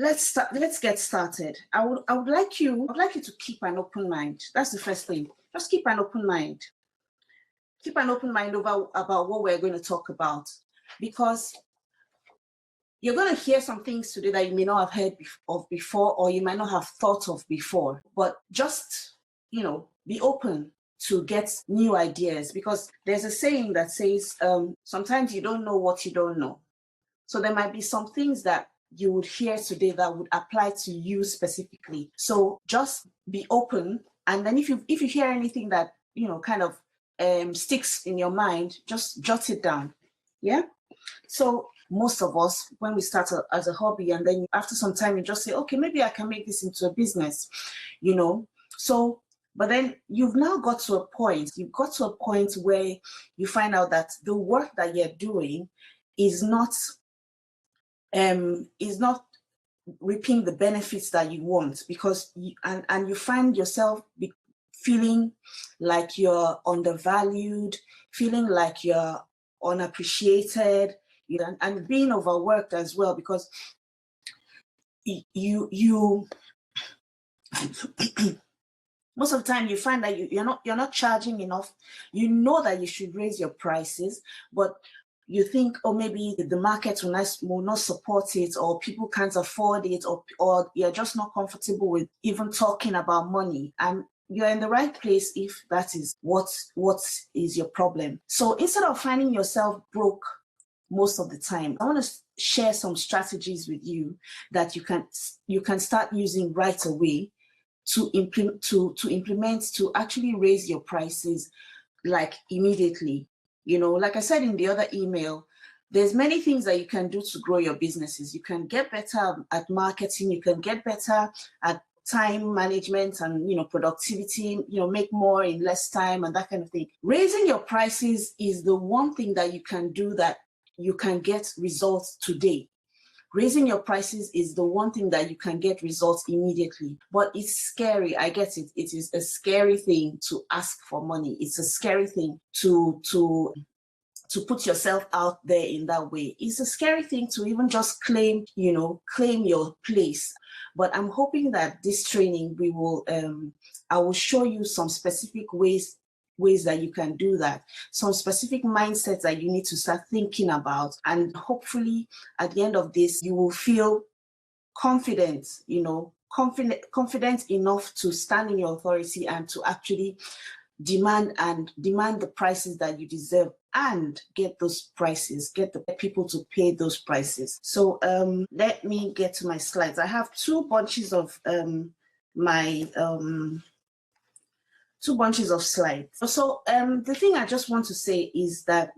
Let's get started. I would like you to keep an open mind. That's the first thing. Just keep an open mind. Keep an open mind about what we're going to talk about, because you're going to hear some things today that you may not have heard of before, or you might not have thought of before. But just, be open to get new ideas, because there's a saying that says, sometimes you don't know what you don't know. So there might be some things that you would hear today that would apply to you specifically. So just be open. And then if you hear anything that, kind of sticks in your mind, just jot it down. Yeah. So most of us, when we start as a hobby, and then after some time, you just say, okay, maybe I can make this into a business, So, but then you've now got to a point, where you find out that the work that you're doing is not reaping the benefits that you want, because you find yourself feeling like you're undervalued, feeling like you're unappreciated, and being overworked as well, because you most of the time you find that you're not charging enough. You know that you should raise your prices, but you think, oh, maybe the market will not support it, or people can't afford it, or you're just not comfortable with even talking about money. And you're in the right place if that is what is your problem. So instead of finding yourself broke most of the time, I want to share some strategies with you that you can start using right away to implement to actually raise your prices, like immediately. Like I said in the other email, there's many things that you can do to grow your businesses. You can get better at marketing. You can get better at time management and, productivity, make more in less time and that kind of thing. Raising your prices is the one thing that you can do that you can get results today. Raising your prices is the one thing that you can get results immediately. But it's scary. I get it. It is a scary thing to ask for money. It's a scary thing to put yourself out there in that way. It's a scary thing to even just claim your place. But I'm hoping that this training, I will show you some specific ways that you can do that, some specific mindsets that you need to start thinking about. And hopefully at the end of this, you will feel confident, confident enough to stand in your authority and to actually demand the prices that you deserve, and get those prices, get the people to pay those prices. So let me get to my slides. I have two bunches of slides. So the thing I just want to say is that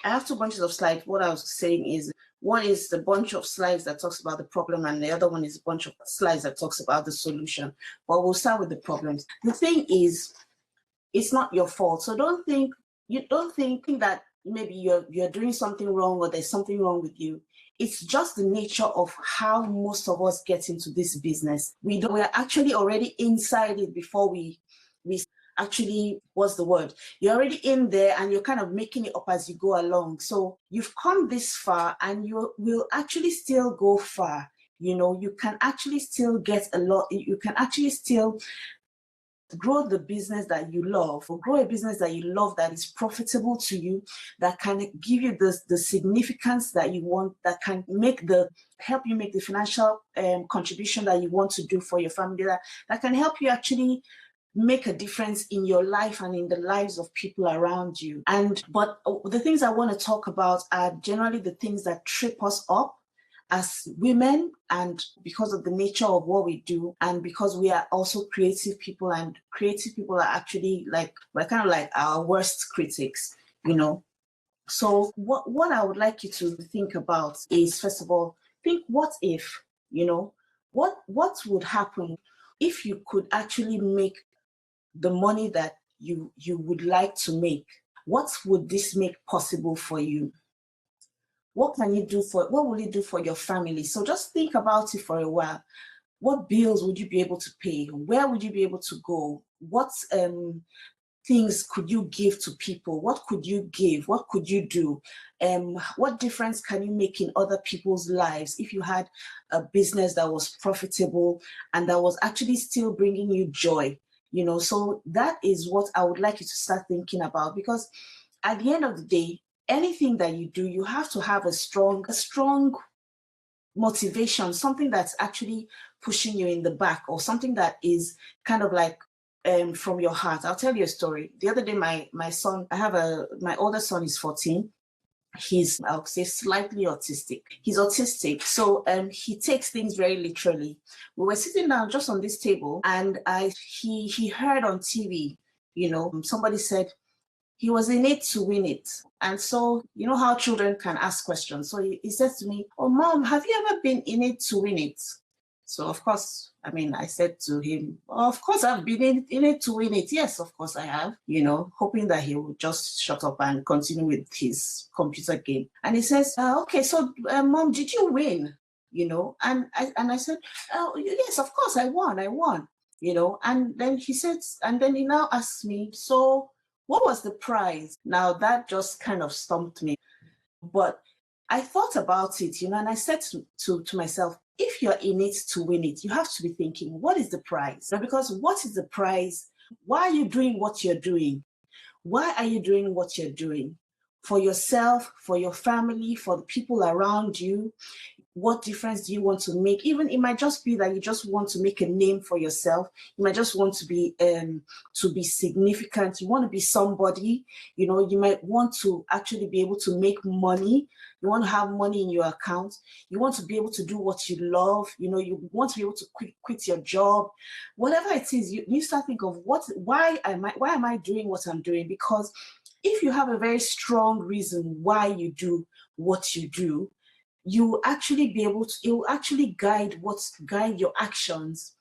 I have two bunches of slides. What I was saying is, one is the bunch of slides that talks about the problem, and the other one is a bunch of slides that talks about the solution. But we'll start with the problems. The thing is, it's not your fault. So don't think that maybe you're doing something wrong, or there's something wrong with you. It's just the nature of how most of us get into this business. We're actually already inside it before we actually, what's the word? You're already in there and you're kind of making it up as you go along. So you've come this far, and you will actually still go far. You can actually still get a lot. You can actually still grow the business that you love, or grow a business that you love, that is profitable to you, that can give you the significance that you want, that can help you make the financial contribution that you want to do for your family, that can help you actually make a difference in your life and in the lives of people around you. But the things I want to talk about are generally the things that trip us up as women, and because of the nature of what we do, and because we are also creative people, and creative people are actually we're kind of like our worst critics, So what I would like you to think about is, first of all, think, what if, what would happen if you could actually make the money that you would like to make? What would this make possible for you? What will you do for your family? So just think about it for a while. What bills would you be able to pay? Where would you be able to go? What things could you give to people? What could you give? What could you do? What difference can you make in other people's lives if you had a business that was profitable and that was actually still bringing you joy? You know, so that is what I would like you to start thinking about, because at the end of the day, anything that you do, you have to have a strong motivation, something that's actually pushing you in the back, or something that is kind of like from your heart. I'll tell you a story. The other day, my son, my older son is 14. He's, I'll say, slightly autistic. He's autistic, so he takes things very literally. We were sitting down just on this table, and he heard on TV, you know, somebody said he was in it to win it. And so, you know how children can ask questions. So he says to me, "Oh, Mom, have you ever been in it to win it?" So of course, I mean, I said to him, "Of course, I've been in it to win it. Yes, of course I have," you know, hoping that he would just shut up and continue with his computer game. And he says, "Okay, so Mom, did you win?" You know, and I said, "Oh, yes, of course I won, you know." And then he says, and then he now asks me, "So what was the prize?" Now that just kind of stumped me. But I thought about it, you know, and I said to myself, if you're in it to win it, you have to be thinking, what is the prize? Because what is the prize? Why are you doing what you're doing? Why are you doing what you're doing? For yourself, for your family, for the people around you? What difference do you want to make? Even it might just be that you just want to make a name for yourself. You might just want to be significant. You want to be somebody. You know, you might want to actually be able to make money. You want to have money in your account. You want to be able to do what you love. You know, you want to be able to quit your job. Whatever it is, you start thinking of why am I doing what I'm doing? Because if you have a very strong reason why you do what you do, you actually be able to, it will actually guide your actions.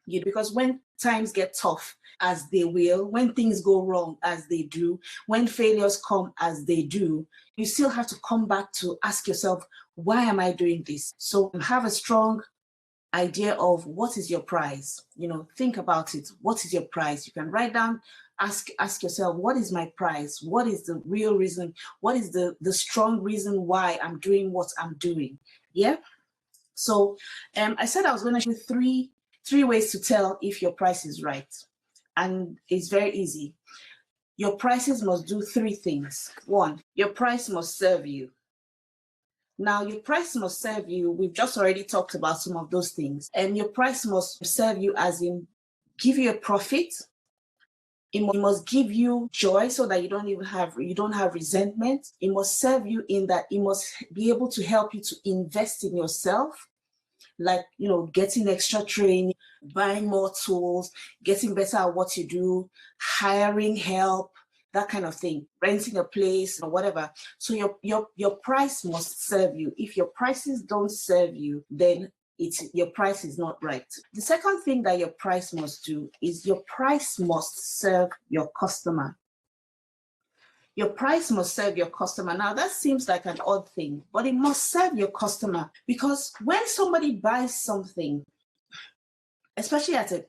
Because when times get tough, as they will, when things go wrong, as they do, when failures come, as they do, you still have to come back to ask yourself, why am I doing this? So have a strong idea of what is your prize. You know, think about it. What is your prize? You can write down, ask yourself, what is my prize? What is the real reason? What is the strong reason why I'm doing what I'm doing? Yeah. So I said I was going to show you three ways to tell if your price is right. And it's very easy. Your prices must do three things. One, your price must serve you. Now, your price must serve you. We've just already talked about some of those things. And your price must serve you as in give you a profit. It must give you joy so that you don't have resentment. It must serve you in that it must be able to help you to invest in yourself, like, you know, getting extra training, buying more tools, getting better at what you do, hiring help, that kind of thing, renting a place or whatever. So your price must serve you. If your prices don't serve you, then your price is not right. The second thing that your price must do is your price must serve your customer. Your price must serve your customer. Now that seems like an odd thing, but it must serve your customer, because when somebody buys something, especially at a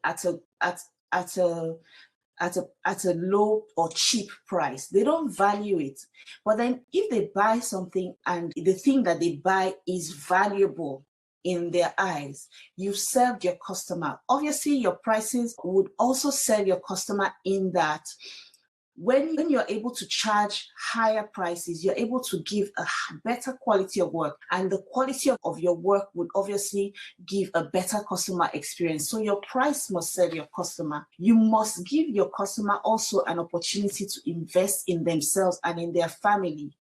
low or cheap price, they don't value it. But then if they buy something and the thing that they buy is valuable in their eyes, you've served your customer. Obviously, your prices would also serve your customer in that when you're able to charge higher prices, you're able to give a better quality of work, and the quality of your work would obviously give a better customer experience. So your price must serve your customer. You must give your customer also an opportunity to invest in themselves and in their family.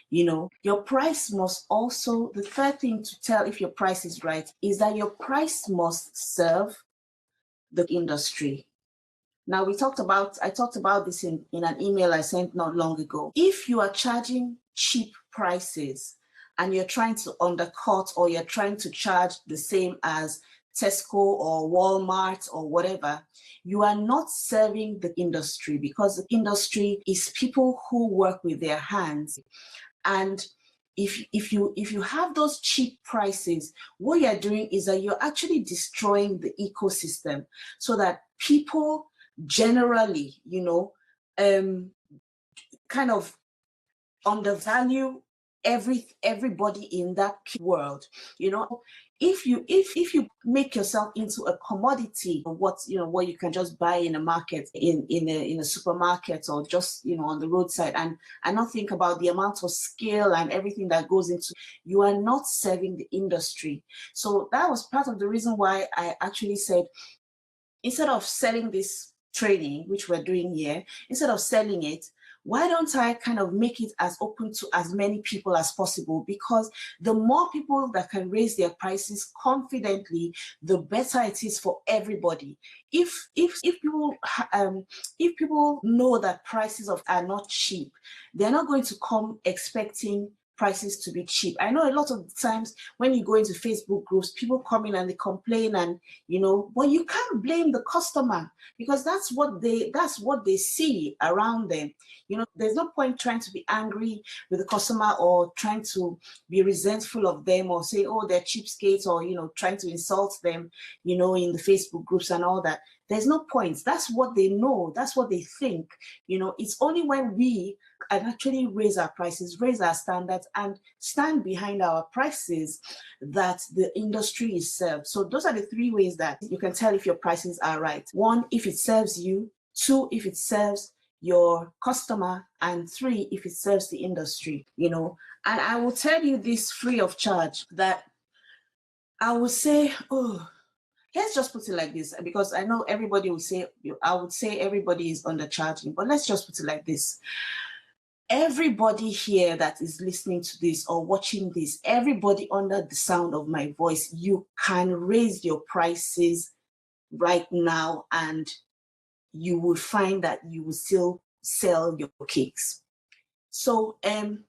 You know, your price must also, the third thing to tell if your price is right is that your price must serve the industry. Now, I talked about this in an email I sent not long ago. If you are charging cheap prices and you're trying to undercut, or you're trying to charge the same as Tesco or Walmart or whatever, you are not serving the industry, because the industry is people who work with their hands. And if you have those cheap prices, what you're doing is that you're actually destroying the ecosystem, so that people generally, you know, kind of undervalue everybody in that world. You know, if you make yourself into a commodity, what you can just buy in a market, in a supermarket, or just on the roadside, and not think about the amount of skill and everything that goes into, you are not serving the industry. So that was part of the reason why I actually said, instead of selling this training, which we're doing here, instead of selling it, why don't I kind of make it as open to as many people as possible? Because the more people that can raise their prices confidently, the better it is for everybody. If people know that prices are not cheap, they're not going to come expecting prices to be cheap. I know a lot of times when you go into Facebook groups, people come in and they complain, and but you can't blame the customer, because that's what they see around them. There's no point trying to be angry with the customer, or trying to be resentful of them, or say, oh, they're cheapskates, or trying to insult them in the Facebook groups and all that. There's no point. That's what they know. That's what they think. It's only when we can actually raise our prices, raise our standards, and stand behind our prices that the industry is served. So those are the three ways that you can tell if your prices are right. One, if it serves you. Two, if it serves your customer. And three, if it serves the industry. And I will tell you this free of charge, that I will say, let's just put it like this, because I know everybody will say, I would say everybody is undercharging, but let's just put it like this. Everybody here that is listening to this or watching this, everybody under the sound of my voice, you can raise your prices right now, and you will find that you will still sell your cakes. So I'm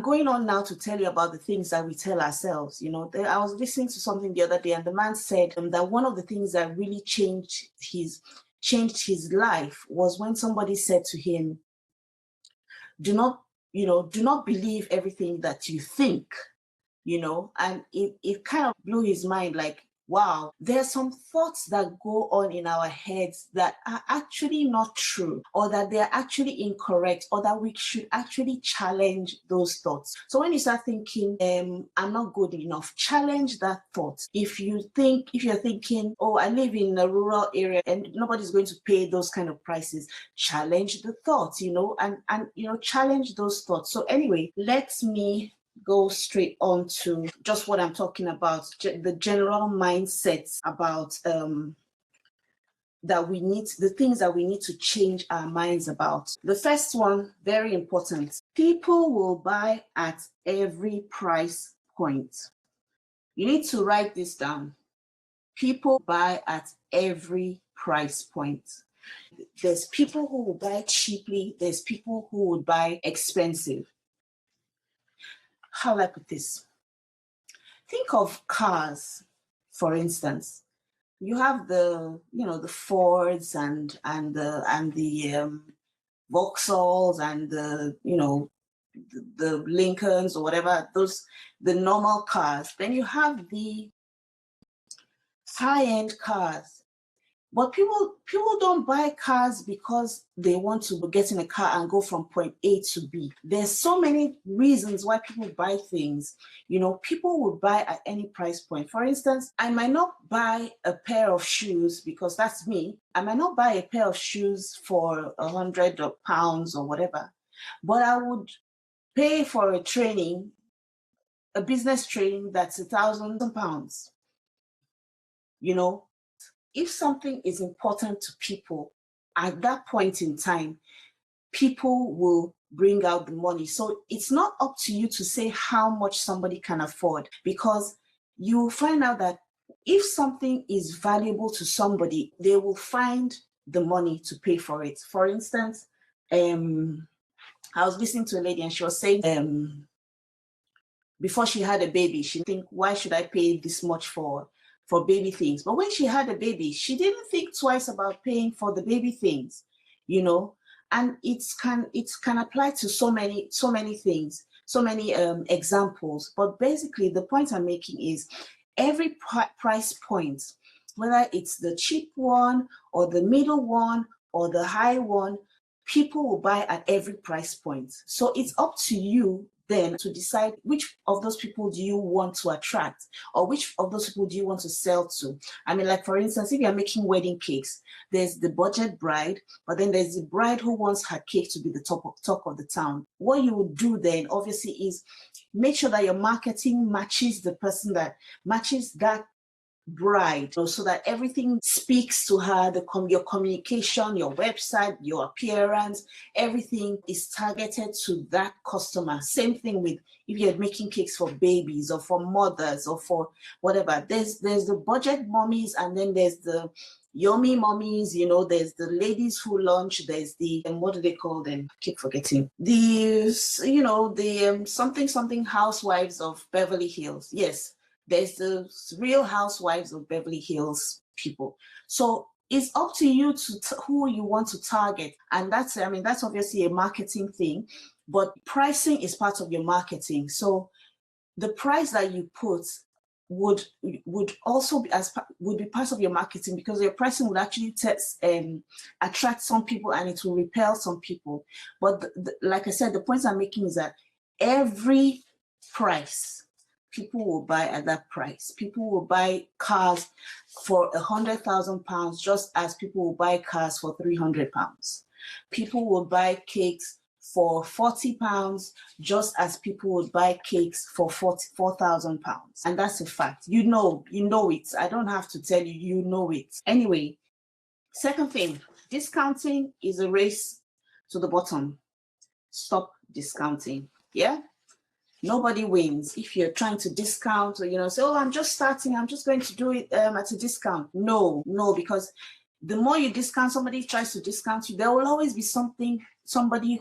going on now to tell you about the things that we tell ourselves. I was listening to something the other day, and the man said that one of the things that really changed his life was when somebody said to him, do not believe everything that you think, and it kind of blew his mind, like, wow, there are some thoughts that go on in our heads that are actually not true, or that they're actually incorrect, or that we should actually challenge those thoughts. So when you start thinking, I'm not good enough, challenge that thought. If you're thinking, oh, I live in a rural area and nobody's going to pay those kind of prices, challenge the thoughts, and challenge those thoughts. So anyway, let me go straight on to just what I'm talking about, the general mindsets about the things that we need to change our minds about. The first one, very important: people will buy at every price point. You need to write this down. People buy at every price point. There's people who will buy cheaply, there's people who would buy expensive. How do I put this? Think of cars, for instance. You have the Fords and the Vauxhalls and the Lincolns, or whatever, the normal cars. Then you have the high-end cars. But people don't buy cars because they want to get in a car and go from point A to B. There's so many reasons why people buy things. People would buy at any price point. For instance, I might not buy a pair of shoes, because that's me. I might not buy a pair of shoes for £100 or whatever, but I would pay for a business training that's £1,000. If something is important to people at that point in time, people will bring out the money. So it's not up to you to say how much somebody can afford, because you will find out that if something is valuable to somebody, they will find the money to pay for it. For instance, I was listening to a lady, and she was saying before she had a baby, she think, why should I pay this much for baby things? But when she had a baby, she didn't think twice about paying for the baby things, and it can apply to so many things, so many examples. But basically, the point I'm making is every price point, whether it's the cheap one or the middle one or the high one, people will buy at every price point. So it's up to you then to decide which of those people do you want to attract, or which of those people do you want to sell to. I mean, like for instance, if you're making wedding cakes, there's the budget bride, but then there's the bride who wants her cake to be the top of the town. What you would do then obviously is make sure that your marketing matches the person that matches that bride, so that everything speaks to her. Your communication, your website, your appearance, everything is targeted to that customer. Same thing with if you're making cakes for babies or for mothers or for whatever. There's the budget mommies, and then there's the yummy mommies, there's the ladies who lunch, there's the, what do they call them? I keep forgetting. The something housewives of Beverly Hills. Yes. There's the Real Housewives of Beverly Hills people. So it's up to you to who you want to target. And that's obviously a marketing thing, but pricing is part of your marketing. So the price that you put would also be part of your marketing, because your pricing would actually attract some people and it will repel some people. But like I said, the point I'm making is that every price, people will buy at that price. People will buy cars for £100,000 just as people will buy cars for £300. People will buy cakes for £40 just as people would buy cakes for £4,000. And that's a fact. You know it. I don't have to tell you, you know it. Anyway, second thing, discounting is a race to the bottom. Stop discounting. Yeah? Nobody wins if you're trying to discount or, say, oh, I'm just starting, I'm just going to do it at a discount. No, because the more you discount, somebody tries to discount you, there will always be somebody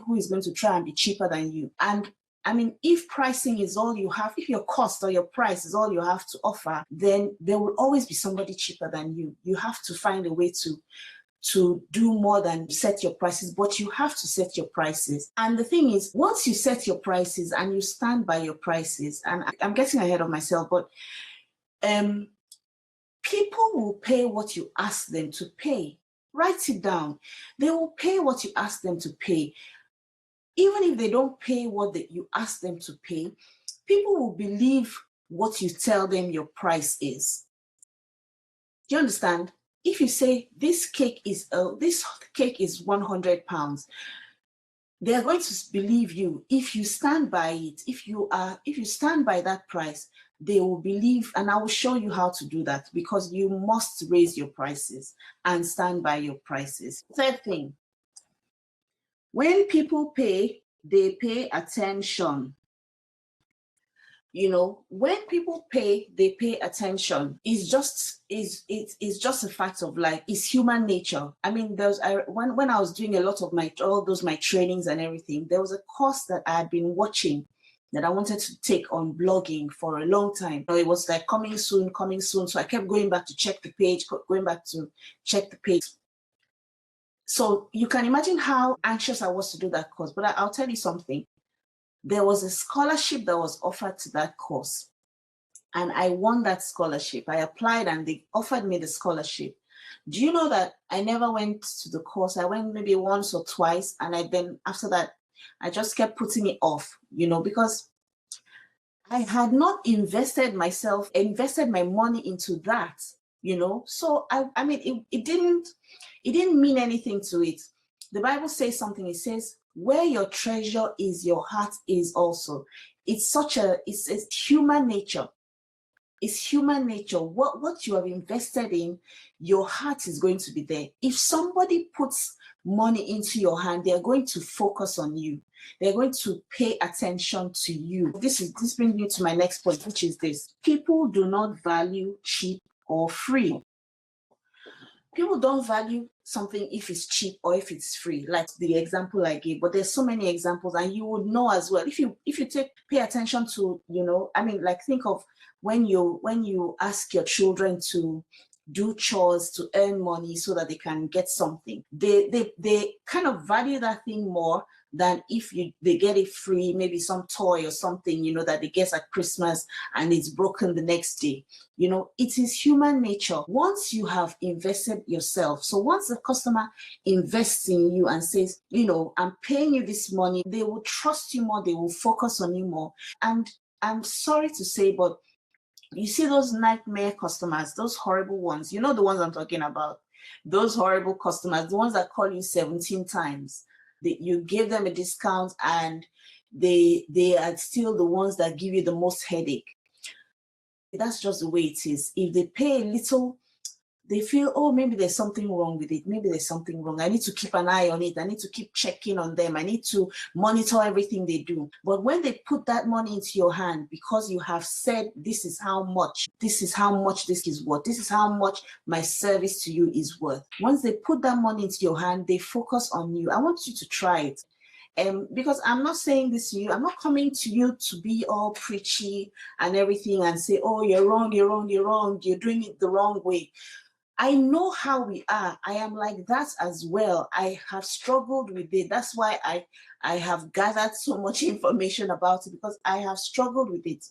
who is going to try and be cheaper than you. And I mean, if pricing is all you have, if your cost or your price is all you have to offer, then there will always be somebody cheaper than you. You have to find a way to do more than set your prices, but you have to set your prices. And the thing is, once you set your prices and you stand by your prices, and I'm getting ahead of myself, but people will pay what you ask them to pay. Write it down. They will pay what you ask them to pay. Even if they don't pay what you ask them to pay, people will believe what you tell them your price is. Do you understand? If you say this cake is £100, they are going to believe you. If you stand by it, if you stand by that price, they will believe, and I will show you how to do that, because you must raise your prices and stand by your prices. Third thing, when people pay, they pay attention. When people pay, they pay attention. It's just a fact of life. It's human nature. I mean, when I was doing a lot of my trainings and everything, there was a course that I had been watching that I wanted to take on blogging for a long time. It was like coming soon. So I kept going back to check the page. So you can imagine how anxious I was to do that course. But I'll tell you something. There was a scholarship that was offered to that course, and I won that scholarship. I applied and they offered me the scholarship. Do you know that I never went to the course? I went maybe once or twice, and then after that, I just kept putting it off, because I had not invested my money into that, So I mean, it didn't mean anything to it. The Bible says something. It says, where your treasure is, your heart is also. It's human nature. It's human nature. What you have invested in, your heart is going to be there. If somebody puts money into your hand, they're going to focus on you. They're going to pay attention to you. This brings me to my next point, which is this. People do not value cheap or free. People don't value something if it's cheap or if it's free, like the example I gave, but there's so many examples, and you would know as well. If you pay attention to, think of when you ask your children to do chores to earn money so that they can get something. They kind of value that thing more than if they get it free, maybe some toy or something, that they get at Christmas and it's broken the next day. It is human nature. Once you have invested yourself, so once the customer invests in you and says, I'm paying you this money, they will trust you more, they will focus on you more. And I'm sorry to say, but you see those nightmare customers, those horrible ones, the ones I'm talking about, those horrible customers, the ones that call you 17 times. You give them a discount and they are still the ones that give you the most headache. That's just the way it is. If they pay a little, they feel, oh, maybe there's something wrong with it. Maybe there's something wrong. I need to keep an eye on it. I need to keep checking on them. I need to monitor everything they do. But when they put that money into your hand, because you have said, this is how much this is worth, this is how much my service to you is worth. Once they put that money into your hand, they focus on you. I want you to try it. Because I'm not saying this to you, I'm not coming to you to be all preachy and everything and say, oh, you're wrong, you're doing it the wrong way. I know how we are. I am like that as well. I have struggled with it. That's why I have gathered so much information about it, because I have struggled with it.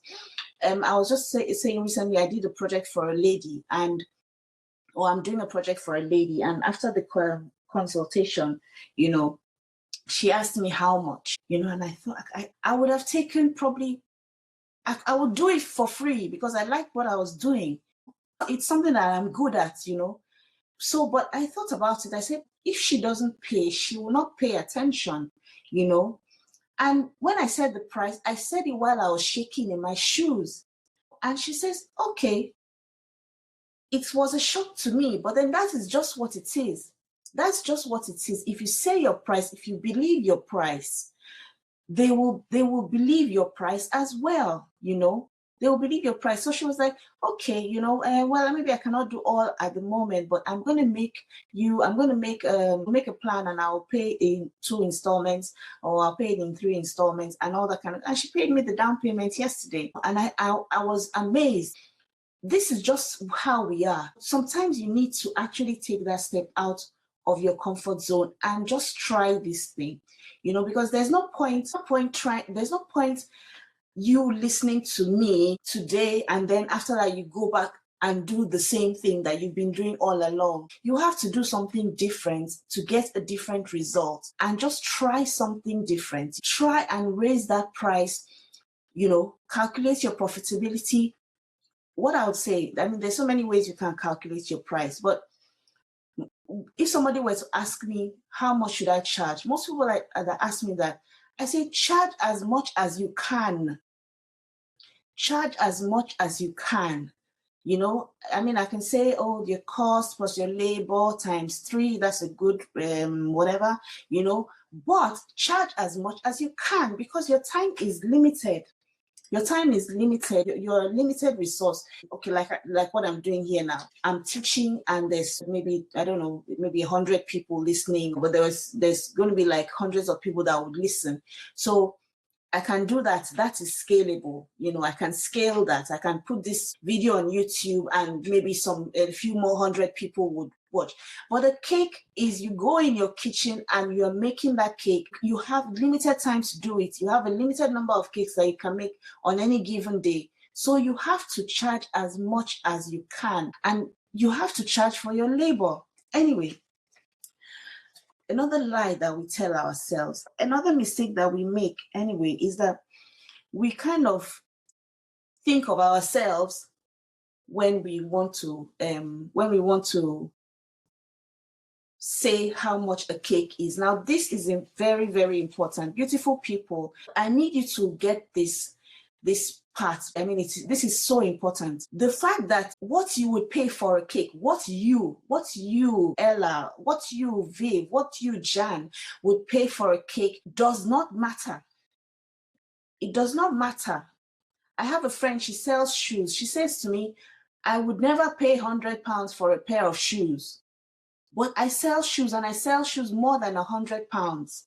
I was just saying recently, I did a project for a lady, I'm doing a project for a lady. And after the consultation, she asked me how much, and I thought I would have taken probably, I would do it for free because I liked what I was doing. It's something that I'm good at, So, but I thought about it. I said, if she doesn't pay, she will not pay attention, And when I said the price, I said it while I was shaking in my shoes. And she says, okay. It was a shock to me, but then that is just what it is. That's just what it is. If you say your price, if you believe your price, they will believe your price as well, They will believe your price. So she was like, okay, well, maybe I cannot do all at the moment, but I'm going to make a plan, and I'll pay in 2 installments, or I'll pay it in 3 installments and all that kind of, and she paid me the down payment yesterday. And I was amazed. This is just how we are. Sometimes you need to actually take that step out of your comfort zone and just try this thing, because there's no point you listening to me today and then after that you go back and do the same thing that you've been doing all along. You have to do something different to get a different result, and just try something different. Try and raise that price, calculate your profitability. What I would say, there's so many ways you can calculate your price, but if somebody were to ask me, how much should I charge? Most people that ask me that, I say, charge as much as you can. Charge as much as you can. I can say, oh, your cost plus your labor times 3, that's a good whatever, but charge as much as you can, because your time is limited. Your time is limited. You're a limited resource. Okay, like what I'm doing here now. I'm teaching, and there's maybe, I don't know, maybe 100 people listening, but there's going to be like hundreds of people that would listen. So I can do that. That is scalable. I can scale that. I can put this video on YouTube and maybe a few more 100 people would watch. But a cake is, you go in your kitchen and you're making that cake. You have limited time to do it. You have a limited number of cakes that you can make on any given day. So you have to charge as much as you can, and you have to charge for your labor. Anyway, another lie that we tell ourselves, another mistake that we make anyway, is that we kind of think of ourselves when we want to say how much a cake is. Now, this is very, very important. Beautiful people, I need you to get this part. This is so important. The fact that what you would pay for a cake, what you, Ella, what you, Viv, what you, Jan, would pay for a cake does not matter. It does not matter. I have a friend, she sells shoes. She says to me, I would never pay £100 for a pair of shoes. But I sell shoes, and I sell shoes more than £100.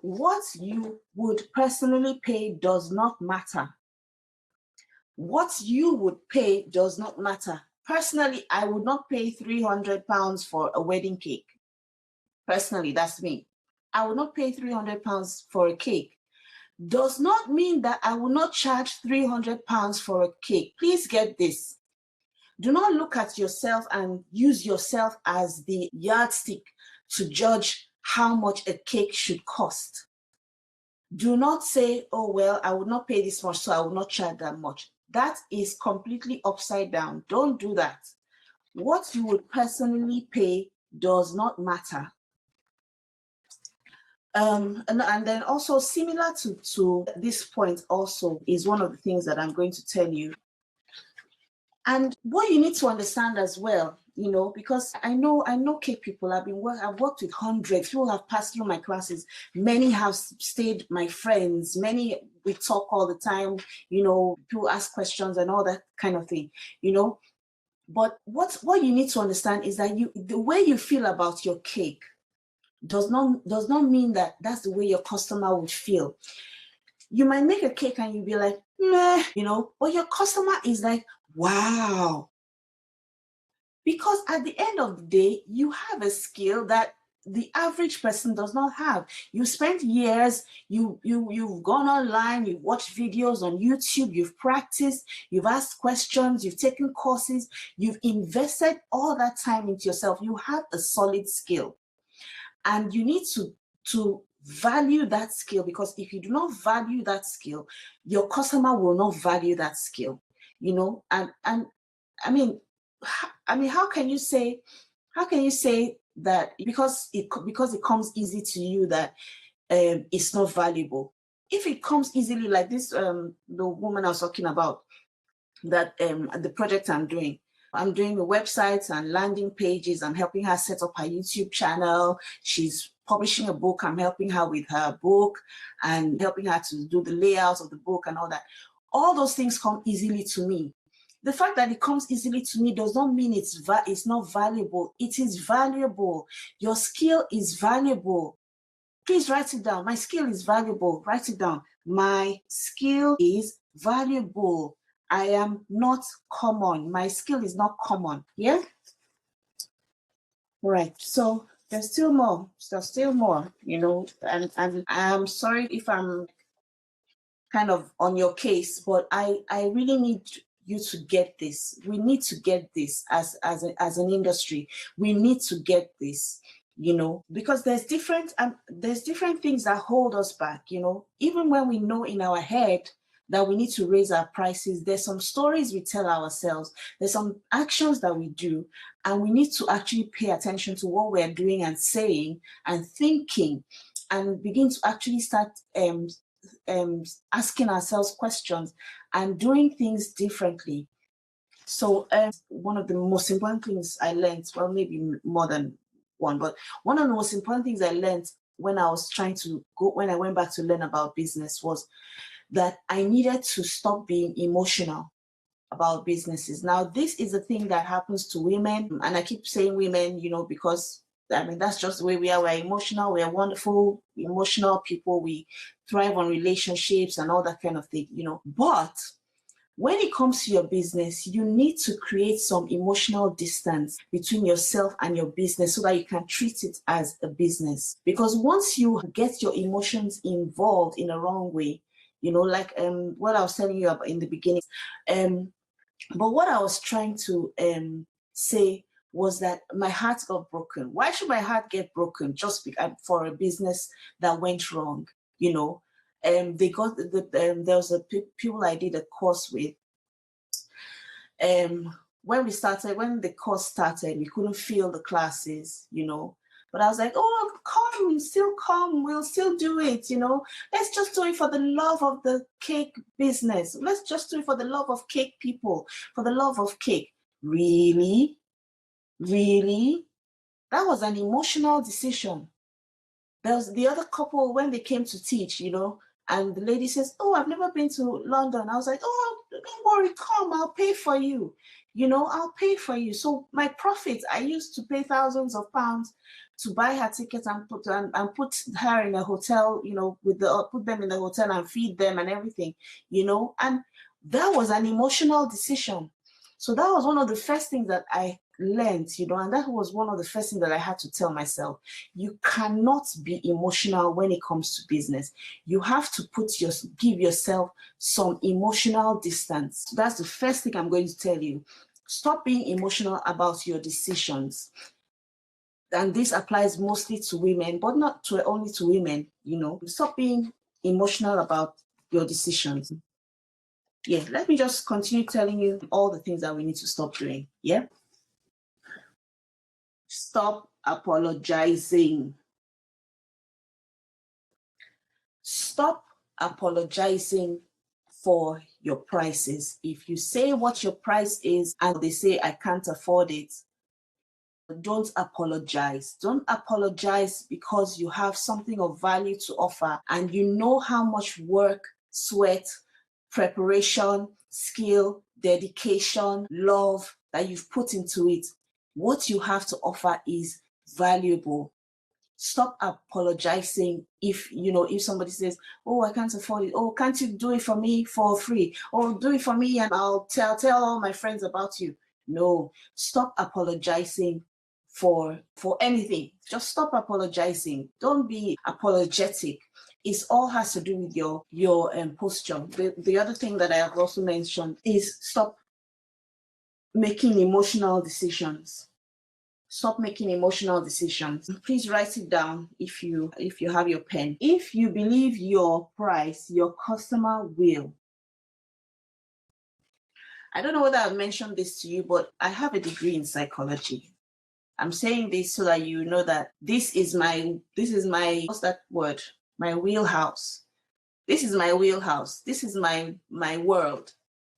What you would personally pay does not matter. What you would pay does not matter. Personally, I would not pay £300 for a wedding cake. Personally, that's me. I will not pay £300 for a cake does not mean that I will not charge £300 for a cake. Please get this. Do not look at yourself and use yourself as the yardstick to judge how much a cake should cost. Do not say, oh, well, I will not pay this much, so I will not charge that much. That is completely upside down. Don't do that. What you would personally pay does not matter. And then also similar to this point also is one of the things that I'm going to tell you. And what you need to understand as well, you know, because I know cake people. I've worked with hundreds. People have passed through my classes. Many have stayed my friends. Many we talk all the time. You know, people ask questions and all that kind of thing. You know, but what you need to understand is that the way you feel about your cake does not mean that that's the way your customer would feel. You might make a cake and you'll be like, meh, you know, but your customer is like, wow. Because at the end of the day, you have a skill that the average person does not have. You spent years, you've gone online, you've watched videos on YouTube, you've practiced, you've asked questions, you've taken courses, you've invested all that time into yourself. You have a solid skill. And you need to value that skill, because if you do not value that skill, your customer will not value that skill, you know. And I mean, how can you say that because it comes easy to you that it's not valuable? If it comes easily, like this, the woman I was talking about, that the project I'm doing the websites and landing pages. I'm helping her set up her YouTube channel. She's publishing a book. I'm helping her with her book and helping her to do the layouts of the book and all that. All those things come easily to me. The fact that it comes easily to me does not mean it's not valuable. It is valuable. Your skill is valuable. Please write it down. My skill is valuable. Write it down. My skill is valuable. I am not common. My skill is not common. Yeah? Right. So there's still more. There's still more, you know, and I'm sorry if I'm kind of on your case, but I really need you to get this. We need to get this as an industry. We need to get this, you know, because there's different things that hold us back, you know. Even when we know in our head that we need to raise our prices, there's some stories we tell ourselves, there's some actions that we do, and we need to actually pay attention to what we're doing and saying and thinking, and begin to actually start asking ourselves questions and doing things differently. So one of the most important things I learned, well, maybe more than one, but one of the most important things I learned when I went back to learn about business was that I needed to stop being emotional about businesses. Now, this is a thing that happens to women, and I keep saying women, you know, because I mean, that's just the way we are. We're emotional. We're wonderful, emotional people. We thrive on relationships and all that kind of thing, you know. But when it comes to your business, you need to create some emotional distance between yourself and your business so that you can treat it as a business. Because once you get your emotions involved in a wrong way, you know, like what I was telling you about in the beginning. But what I was trying to say was that my heart got broken. Why should my heart get broken just for a business that went wrong? You know, there was people I did a course with. When the course started, we couldn't fill the classes, you know. But I was like, oh, come, we'll still do it, you know. Let's just do it for the love of the cake business. Let's just do it for the love of cake people, for the love of cake. Really? Really? That was an emotional decision. There was the other couple, when they came to teach, you know, and the lady says, oh, I've never been to London. I was like, oh, don't worry, come, I'll pay for you. You know, I'll pay for you. So my profits, I used to pay thousands of pounds to buy her tickets and put her in a hotel, you know, put them in the hotel and feed them and everything, you know. And that was an emotional decision. So that was one of the first things that I learned, and that was one of the first things that I had to tell myself. You cannot be emotional when it comes to business. You have to give yourself some emotional distance. So that's the first thing I'm going to tell you. Stop being emotional about your decisions. And this applies mostly to women, but not only to women, Stop being emotional about your decisions. Yeah, let me just continue telling you all the things that we need to stop doing. Yeah. Stop apologizing. Stop apologizing for your prices. If you say what your price is and they say, I can't afford it, don't apologize. Don't apologize because you have something of value to offer and you know how much work, sweat, preparation, skill, dedication, love that you've put into it. What you have to offer is valuable. Stop apologizing if somebody says, oh, I can't afford it. Oh, can't you do it for me for free? Oh, do it for me and I'll tell all my friends about you. No, stop apologizing for anything. Just stop apologizing. Don't be apologetic. It all has to do with your posture. The other thing that I have also mentioned is stop making emotional decisions. Stop making emotional decisions. Please write it down if you have your pen. If you believe your price, your customer will. I don't know whether I've mentioned this to you, but I have a degree in psychology. I'm saying this so that you know that this is my what's that word? My wheelhouse. This is my wheelhouse. This is my world.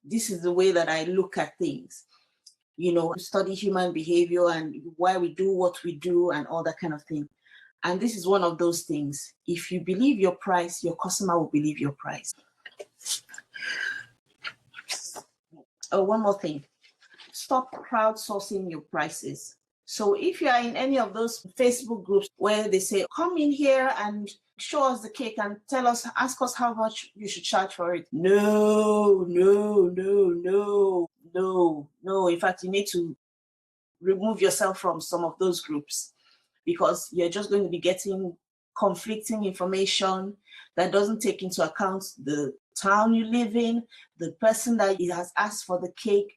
This is the way that I look at things. Study human behavior and why we do what we do and all that kind of thing. And this is one of those things. If you believe your price, your customer will believe your price. Oh, one more thing. Stop crowdsourcing your prices. So if you are in any of those Facebook groups where they say, come in here and show us the cake and ask us how much you should charge for it. No. In fact, you need to remove yourself from some of those groups because you're just going to be getting conflicting information that doesn't take into account the town you live in, the person that has asked for the cake,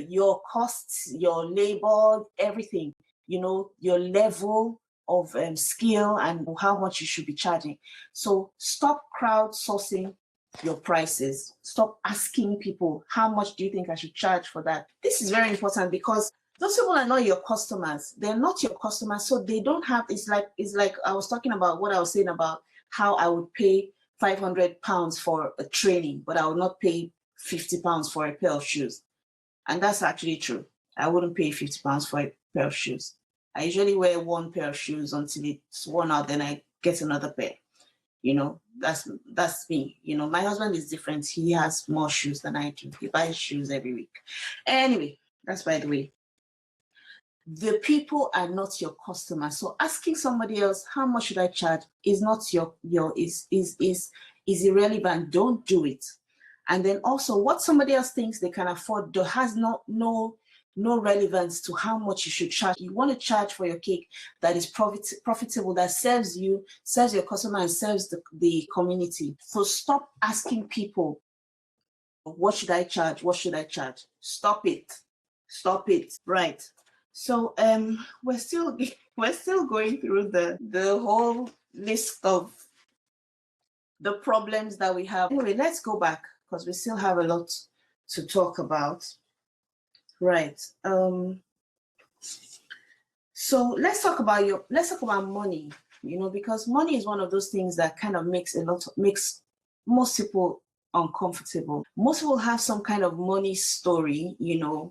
your costs, your labor, everything, your level of skill and how much you should be charging. So stop crowdsourcing your prices. Stop asking people, how much do you think I should charge for that? This is very important because those people are not your customers. They're not your customers. So they don't have, it's like I was talking about what I was saying about how I would pay £500 for a training, but I would not pay £50 for a pair of shoes. And that's actually true. I wouldn't pay £50 for a pair of shoes. I usually wear one pair of shoes until it's worn out, then I get another pair. That's me. My husband is different. He has more shoes than I do. He buys shoes every week. Anyway, that's by the way. The people are not your customers. So asking somebody else, how much should I charge, is not is irrelevant. Don't do it. And then also what somebody else thinks they can afford has no relevance to how much you should charge. You want to charge for your cake that is profitable, that serves you, serves your customer, and serves the community. So stop asking people, what should I charge? What should I charge? Stop it. Right. So we're still going through the whole list of the problems that we have. Anyway, let's go back because we still have a lot to talk about. Right. So let's talk about money, because money is one of those things that kind of makes most people uncomfortable. Most people have some kind of money story,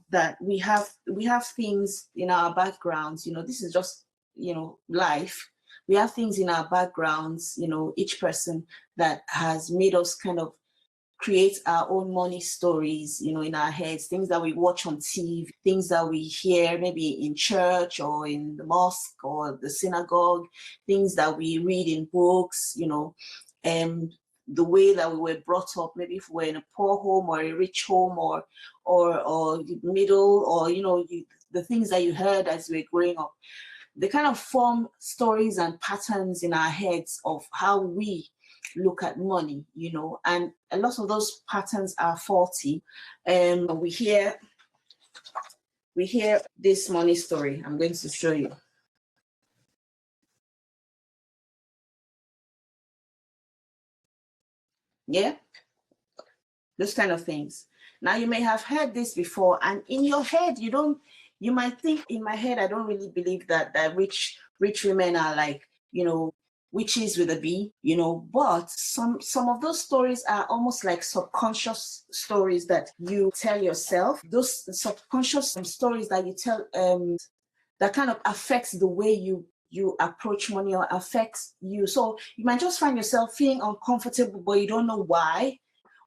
that we have things in our backgrounds, this is just, life. We have things in our backgrounds, each person that has made us kind of create our own money stories, in our heads, things that we watch on TV, things that we hear maybe in church or in the mosque or the synagogue, things that we read in books, the way that we were brought up, maybe if we're in a poor home or a rich home or middle, or, you know, the things that you heard as you were growing up, they kind of form stories and patterns in our heads of how we look at money, you know, and a lot of those patterns are faulty. We hear this money story. I'm going to show you. Yeah, those kind of things. Now, you may have heard this before, and in your head, you might think, in my head, I don't really believe that rich women are like, you know, witches with a B, you know, but some of those stories are almost like subconscious stories that you tell yourself. Those subconscious stories that you tell, that kind of affects the way you approach money or affects you. So you might just find yourself feeling uncomfortable, but you don't know why.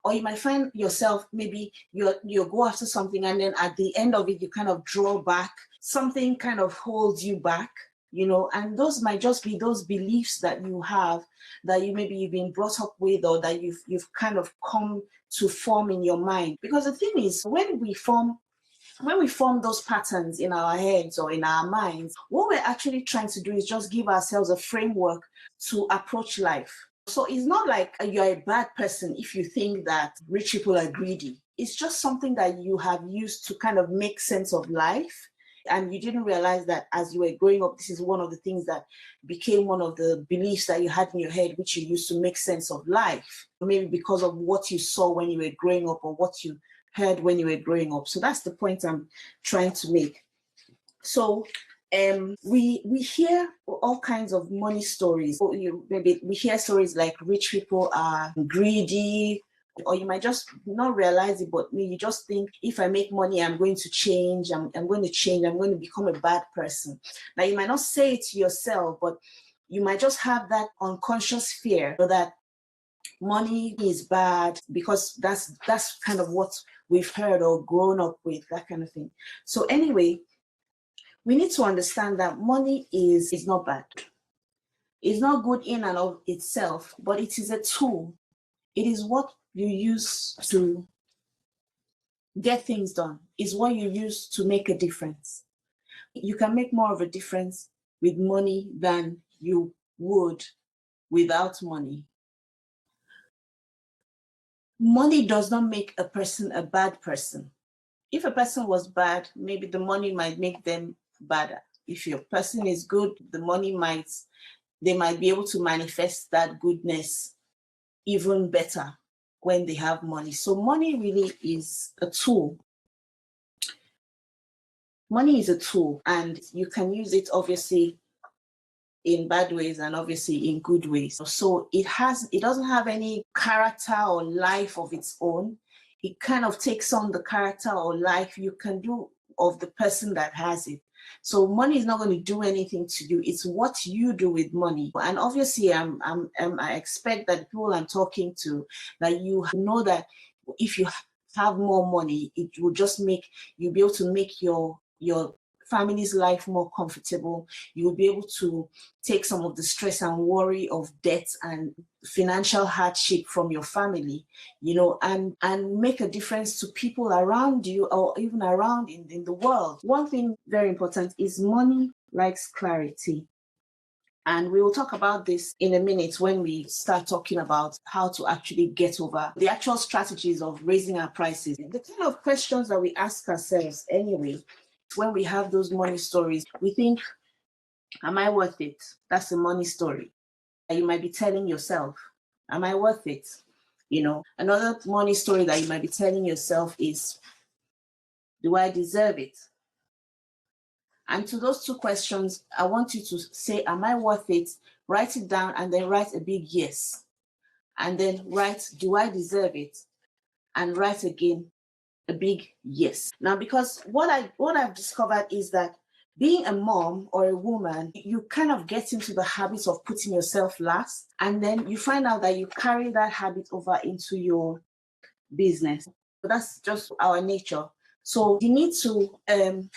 Or you might find yourself, maybe you go after something, and then at the end of it, you kind of draw back. Something kind of holds you back, you know, and those might just be those beliefs that you have, that you've been brought up with, or that you've kind of come to form in your mind. Because the thing is, when we form those patterns in our heads or in our minds, what we're actually trying to do is just give ourselves a framework to approach life. So it's not like you're a bad person if you think that rich people are greedy. It's just something that you have used to kind of make sense of life. And you didn't realize that as you were growing up, this is one of the things that became one of the beliefs that you had in your head, which you used to make sense of life. Maybe because of what you saw when you were growing up, or what you heard when you were growing up. So that's the point I'm trying to make. So we hear all kinds of money stories. Maybe we hear stories like rich people are greedy, or you might just not realize it, but you just think, if I make money, I'm going to change. I'm going to change. I'm going to become a bad person. Now, you might not say it to yourself, but you might just have that unconscious fear that money is bad, because that's kind of what we've heard or grown up with, that kind of thing. So anyway, we need to understand that money is not bad. It's not good in and of itself, but it is a tool. It is what you use to get things done. It's what you use to make a difference. You can make more of a difference with money than you would without money. Money does not make a person a bad person. If a person was bad, maybe the money might make them badder. If your person is good, the money they might be able to manifest that goodness even better when they have money. So money really is a tool. Money is a tool, and you can use it obviously in bad ways and obviously in good ways. So it doesn't have any character or life of its own. It kind of takes on the character or life you can do of the person that has it. So money is not going to do anything to you. It's what you do with money. And obviously, I expect that people I'm talking to, that you know that if you have more money, it will just you'll be able to make your family's life more comfortable. You will be able to take some of the stress and worry of debt and financial hardship from your family, you know, and make a difference to people around you, or even around in the world. One thing very important is money likes clarity. And we will talk about this in a minute when we start talking about how to actually get over the actual strategies of raising our prices. The kind of questions that we ask ourselves anyway, when we have those money stories, we think, am I worth it? That's a money story. You might be telling yourself, am I worth it? You know, another money story that you might be telling yourself is, do I deserve it? And to those two questions, I want you to say, am I worth it? Write it down, and then write a big yes. And then write, do I deserve it? And write again a big yes. Now, because what I've discovered is that being a mom or a woman, you kind of get into the habit of putting yourself last, and then you find out that you carry that habit over into your business. That's just our nature. So you need to, and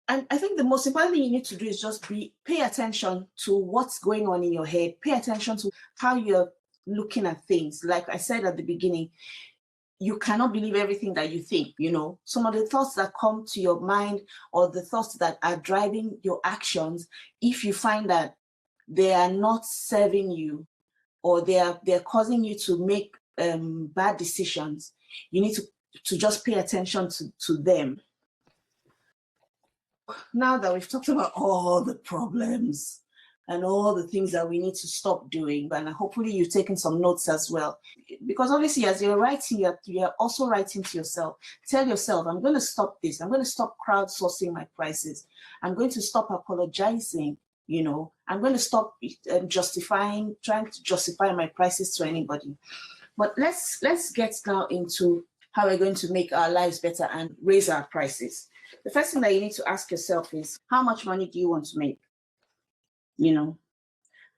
I think the most important thing you need to do is just pay attention to what's going on in your head. Pay attention to how you're looking at things. Like I said at the beginning, you cannot believe everything that you think, you know. Some of the thoughts that come to your mind or the thoughts that are driving your actions, if you find that they are not serving you or they're causing you to make bad decisions, you need to just pay attention to them. Now that we've talked about all the problems and all the things that we need to stop doing, and hopefully you've taken some notes as well, because obviously as you're writing, you're also writing to yourself. Tell yourself, I'm going to stop this. I'm going to stop crowdsourcing my prices. I'm going to stop apologizing. You know, I'm going to stop trying to justify my prices to anybody. But let's get now into how we're going to make our lives better and raise our prices. The first thing that you need to ask yourself is, how much money do you want to make? You know,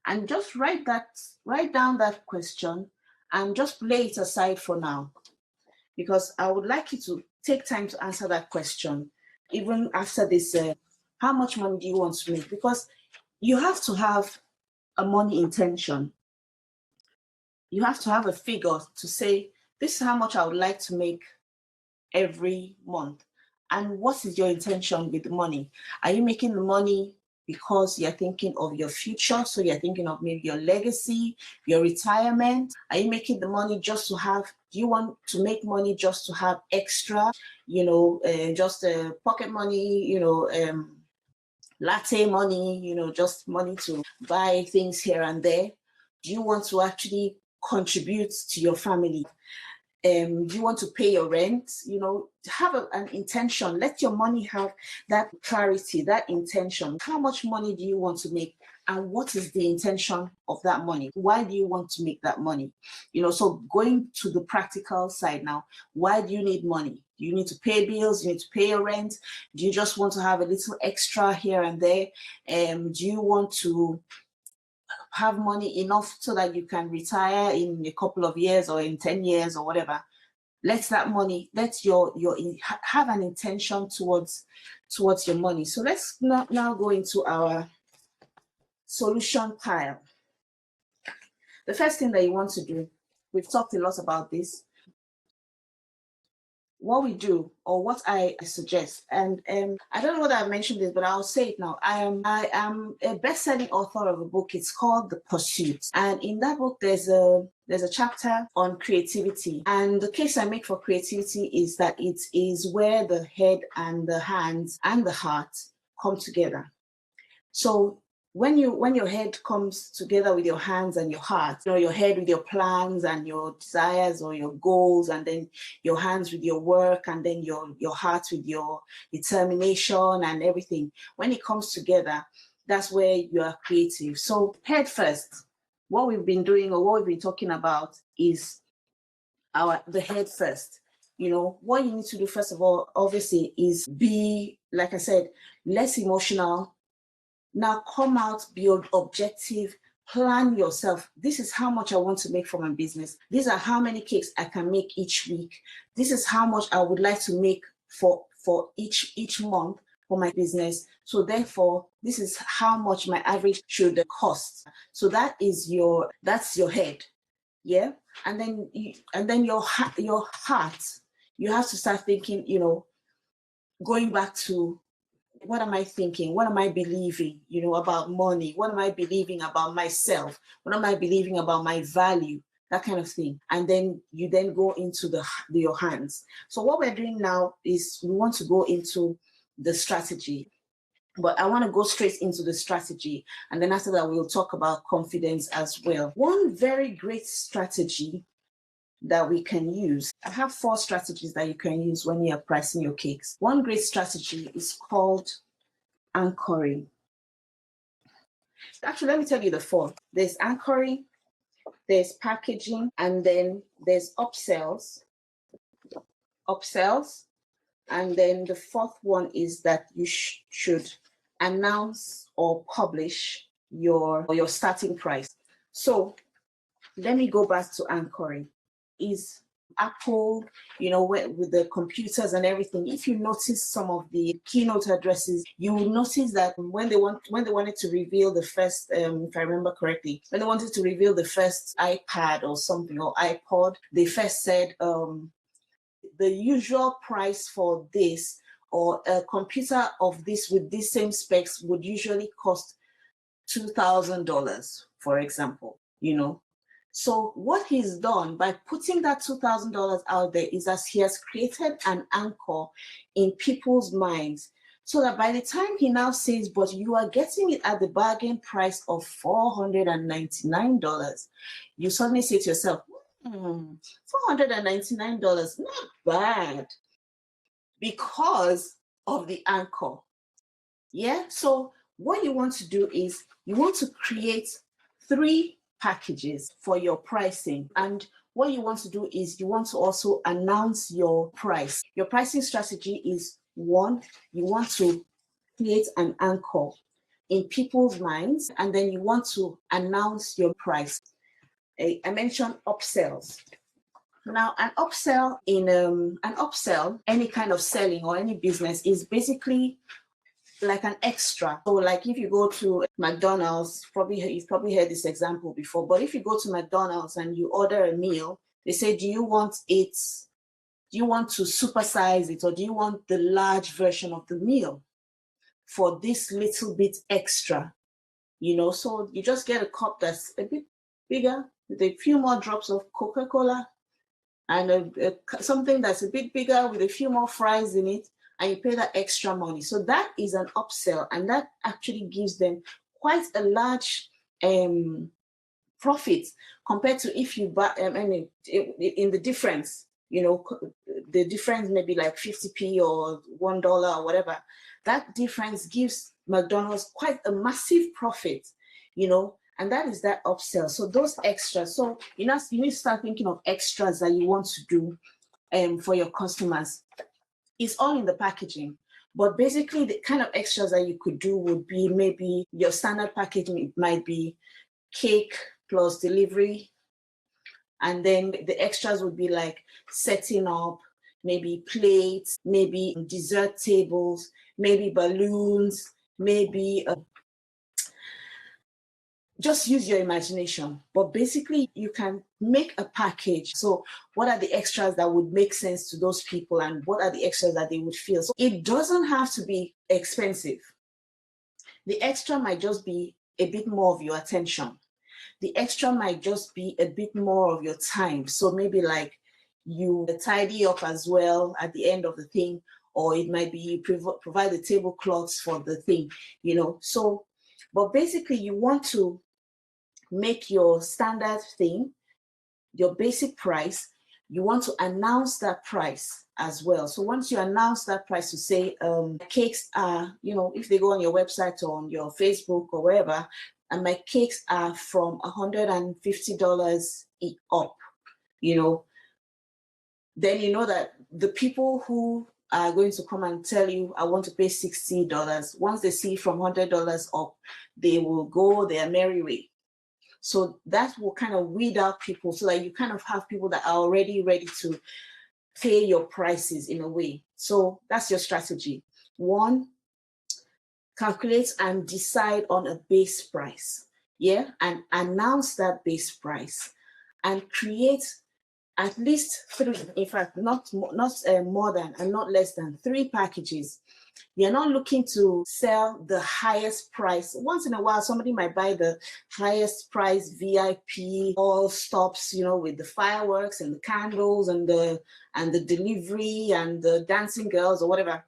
and just write down that question and just lay it aside for now, because I would like you to take time to answer that question even after this. How much money do you want to make? Because you have to have a money intention. You have to have a figure to say, this is how much I would like to make every month. And what is your intention with the money? Are you making the money because you're thinking of your future? So you're thinking of maybe your legacy, your retirement? Are you making the money just to have, do you want to make money just to have extra, you know, just pocket money, you know, latte money, you know, just money to buy things here and there? Do you want to actually contribute to your family? Do you want to pay your rent? You know, have an intention. Let your money have that clarity, that intention. How much money do you want to make? And what is the intention of that money? Why do you want to make that money? You know, so going to the practical side now, why do you need money? Do you need to pay bills? Do you need to pay your rent? Do you just want to have a little extra here and there? Do you want to have money enough so that you can retire in a couple of years or in 10 years or whatever? Let that money, have an intention towards your money. So let's now go into our solution pile. The first thing that you want to do, we've talked a lot about this. What we do, or what I suggest, and I don't know whether I've mentioned this, but I'll say it now. I am a best-selling author of a book. It's called The Pursuit, and in that book there's a chapter on creativity. And the case I make for creativity is that it is where the head and the hands and the heart come together. So when your head comes together with your hands and your heart, you know, your head with your plans and your desires or your goals, and then your hands with your work, and then your heart with your determination and everything, when it comes together, that's where you are creative. So head first. What we've been doing, or what we've been talking about, is the head first. You know, what you need to do first of all, obviously, is be, like I said, less emotional. Now come out, be objective, plan yourself. This is how much I want to make from my business. These are how many cakes I can make each week. This is how much I would like to make for each month for my business. So therefore, this is how much my average should cost. So that's your head. Yeah. And then your heart, you have to start thinking, you know, going back to, what am I thinking? What am I believing, you know, about money? What am I believing about myself? What am I believing about my value? That kind of thing. And then you go into your hands. So what we're doing now is we want to go into the strategy. But I want to go straight into the strategy. And then after that, we'll talk about confidence as well. One very great strategy that we can use. I have 4 strategies that you can use when you're pricing your cakes. One great strategy is called anchoring. Actually, let me tell you the 4. There's anchoring, there's packaging, and then there's upsells, and then the 4th one is that you should announce or publish your starting price. So let me go back to anchoring. Is Apple, with the computers and everything, if you notice some of the keynote addresses, you will notice that when they wanted to reveal the first, if I remember correctly, when they wanted to reveal the first iPad or something, or iPod, they first said the usual price for this, or a computer of this with these same specs would usually cost $2,000, for example, So what he's done by putting that $2,000 out there is that he has created an anchor in people's minds, so that by the time he now says, but you are getting it at the bargain price of $499, you suddenly say to yourself, $499, not bad, because of the anchor. Yeah, so what you want to do is you want to create 3 packages for your pricing. And what you want to do is you want to also announce your price. Your pricing strategy is 1, you want to create an anchor in people's minds, and then you want to announce your price. I mentioned upsells. Now, an upsell, any kind of selling or any business, is basically like an extra. So like if you go to McDonald's, you've probably heard this example before, but if you go to McDonald's and you order a meal, they say, do you want to supersize it, or do you want the large version of the meal for this little bit extra? So you just get a cup that's a bit bigger with a few more drops of Coca-Cola, and something that's a bit bigger with a few more fries in it, and you pay that extra money. So that is an upsell, and that actually gives them quite a large profit compared to if you buy, in the difference, the difference may be like 50p or $1 or whatever. That difference gives McDonald's quite a massive profit, and that is that upsell. So those extras, so you need to start thinking of extras that you want to do for your customers. It's all in the packaging, but basically the kind of extras that you could do would be, maybe your standard packaging might be cake plus delivery, and then the extras would be like setting up, maybe plates, maybe dessert tables, maybe balloons, maybe just use your imagination. But basically, you can make a package. So what are the extras that would make sense to those people, and what are the extras that they would feel? So it doesn't have to be expensive. The extra might just be a bit more of your attention. The extra might just be a bit more of your time. So maybe like you tidy up as well at the end of the thing, or it might be you provide the tablecloths for the thing, So, but basically you want to make your standard thing, your basic price, you want to announce that price as well. So once you announce that price, to say cakes are, if they go on your website or on your Facebook or wherever, and my cakes are from $150 up, then you know that the people who are going to come and tell you, I want to pay $60, once they see from $100 up, they will go their merry way. So that will kind of weed out people, so that you kind of have people that are already ready to pay your prices in a way. So that's your strategy. 1, calculate and decide on a base price, and announce that base price, and create at least 3, in fact, not more than and not less than 3 packages. You're not looking to sell the highest price. Once in a while, somebody might buy the highest price VIP, all stops, with the fireworks and the candles and the delivery and the dancing girls or whatever.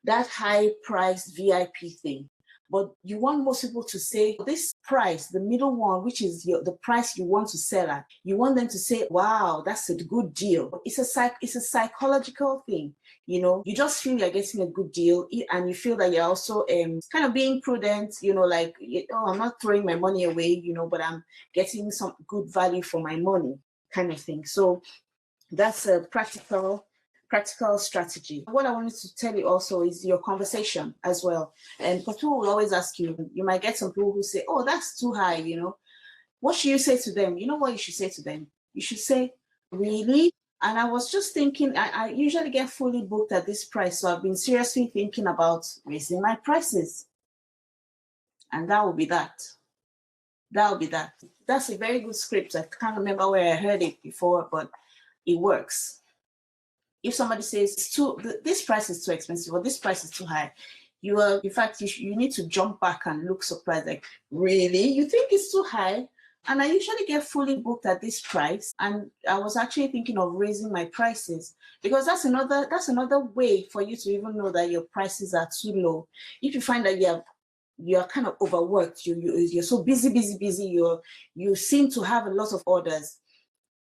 That high price VIP thing. But you want most people to say, this price, the middle one, which is the price you want to sell at, you want them to say, wow, that's a good deal. It's a psychological thing. You just feel you're getting a good deal, and you feel that you're also kind of being prudent, like, I'm not throwing my money away, but I'm getting some good value for my money, kind of thing. So that's a practical strategy. What I wanted to tell you also is your conversation as well. And because people will always ask you might get some people who say, oh, that's too high, What should you say to them? You know what you should say to them? You should say, really? And I was just thinking, I usually get fully booked at this price. So I've been seriously thinking about raising my prices. And that will be that. That will be that. That's a very good script. I can't remember where I heard it before, but it works. If somebody says this price is too expensive or this price is too high, in fact, you need to jump back and look surprised, like, really? You think it's too high? And I usually get fully booked at this price. And I was actually thinking of raising my prices, because that's another way for you to even know that your prices are too low. If you find that you're kind of overworked, you're so busy, you seem to have a lot of orders,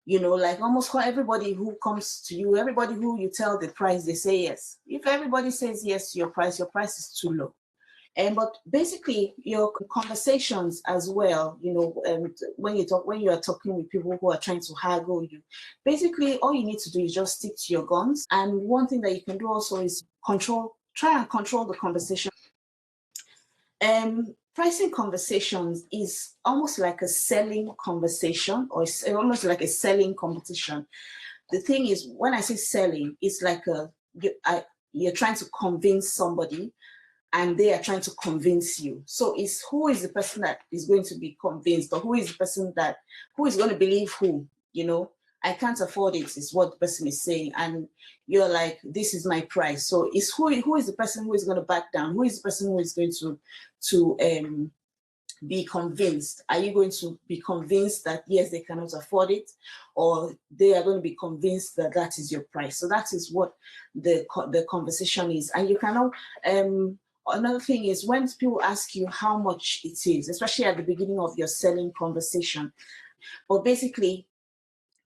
like almost everybody who comes to you, everybody who you tell the price, they say yes. If everybody says yes to your price is too low. But basically your conversations as well, when you are talking with people who are trying to haggle you, basically all you need to do is just stick to your guns. And one thing that you can do also is try and control the conversation. Pricing conversations is almost like a selling conversation, or it's almost like a selling competition. The thing is, when I say selling, it's like you're trying to convince somebody and they are trying to convince you. So it's who is the person that is going to be convinced, or who is the person who is going to believe who, I can't afford it, is what the person is saying. And you're like, this is my price. So it's who is the person who is going to back down? Who is the person who is going to be convinced? Are you going to be convinced that, yes, they cannot afford it? Or they are going to be convinced that that is your price? So that is what the conversation is. And you cannot, another thing is, when people ask you how much it is, especially at the beginning of your selling conversation, but basically,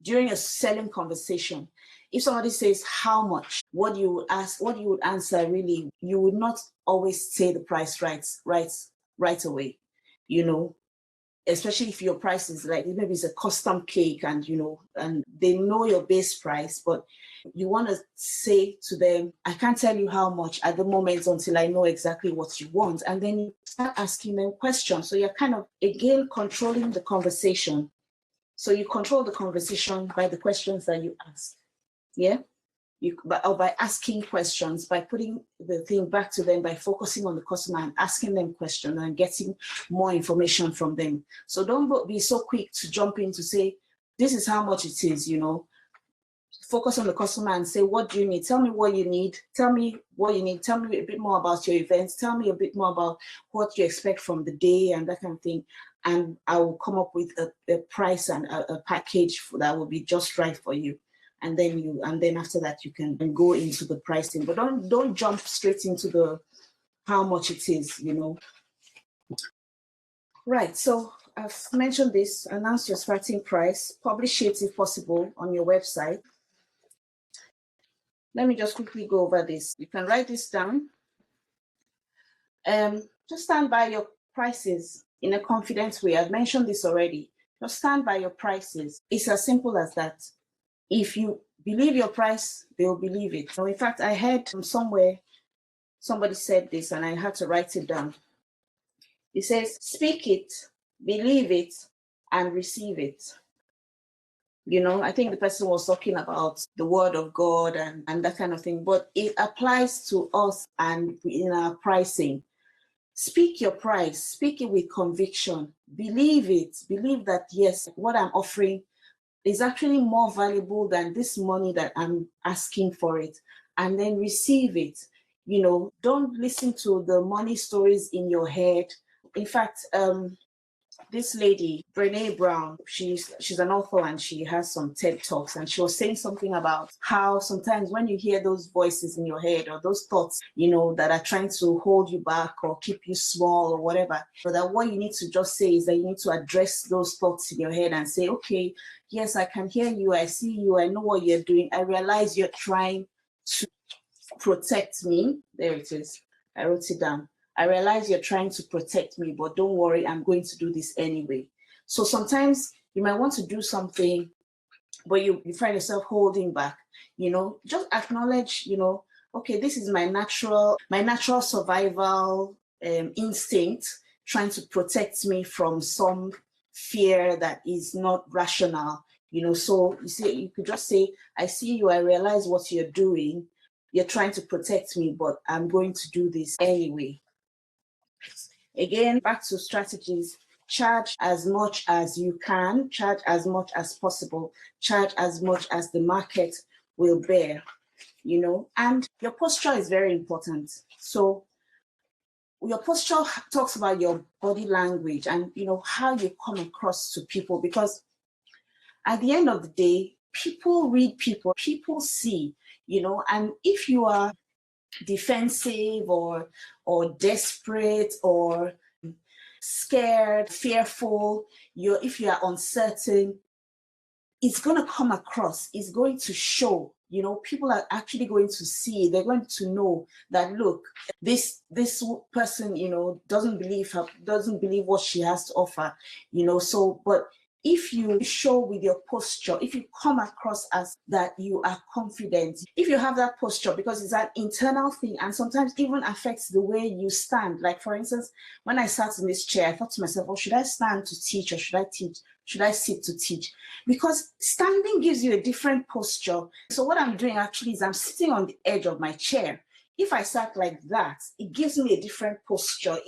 during a selling conversation, if somebody says how much, what you would answer, really, you would not always say the price right away, especially if your price is like, maybe it's a custom cake and, and they know your base price, but you want to say to them, I can't tell you how much at the moment until I know exactly what you want. And then you start asking them questions. So you're kind of, again, controlling the conversation. So you control the conversation by the questions that you ask, yeah? Or by asking questions, by putting the thing back to them, by focusing on the customer and asking them questions and getting more information from them. So don't be so quick to jump in to say, this is how much it is, Focus on the customer and say, what do you need? Tell me what you need. Tell me what you need. Tell me a bit more about your events. Tell me a bit more about what you expect from the day and that kind of thing. And I will come up with a price and a package that will be just right for you. And then after that, you can go into the pricing. But don't jump straight into the how much it is, Right. So I've mentioned this: announce your starting price, publish it if possible on your website. Let me just quickly go over this. You can write this down. Just stand by your prices in a confident way. I've mentioned this already. Just stand by your prices. It's as simple as that. If you believe your price, they will believe it. So in fact, I heard from somewhere, somebody said this and I had to write it down. It says, speak it, believe it, and receive it. I think the person was talking about the word of God and that kind of thing, but it applies to us and in our pricing. Speak your price, speak it with conviction, believe it, believe that, yes, what I'm offering is actually more valuable than this money that I'm asking for it, and then receive it. Don't listen to the money stories in your head. In fact, this lady, Brene Brown, she's an author and she has some TED Talks, and she was saying something about how sometimes when you hear those voices in your head or those thoughts, that are trying to hold you back or keep you small or whatever, so that what you need to just say is that you need to address those thoughts in your head and say, okay, yes, I can hear you, I see you, I know what you're doing, I realize you're trying to protect me. There it is. I wrote it down. I realize you're trying to protect me, but don't worry, I'm going to do this anyway. So sometimes you might want to do something, but you find yourself holding back. Just acknowledge, okay, this is my natural survival instinct trying to protect me from some fear that is not rational. So you could just say, I see you, I realize what you're doing. You're trying to protect me, but I'm going to do this anyway. Again, back to strategies. Charge as much as you can, charge as much as possible, charge as much as the market will bear, and your posture is very important. So your posture talks about your body language and, how you come across to people, because at the end of the day, people read people see, and if you are defensive or desperate or scared, fearful, if you are uncertain, it's going to come across, it's going to show. People are actually going to see, they're going to know that, look, this person, doesn't believe what she has to offer, but if you show with your posture, if you come across as that you are confident, if you have that posture, because it's an internal thing and sometimes even affects the way you stand. Like, for instance, when I sat in this chair, I thought to myself, oh, should I stand to teach or should I teach? Should I sit to teach? Because standing gives you a different posture. So what I'm doing actually is I'm sitting on the edge of my chair. If I sat like that, it gives me a different posture.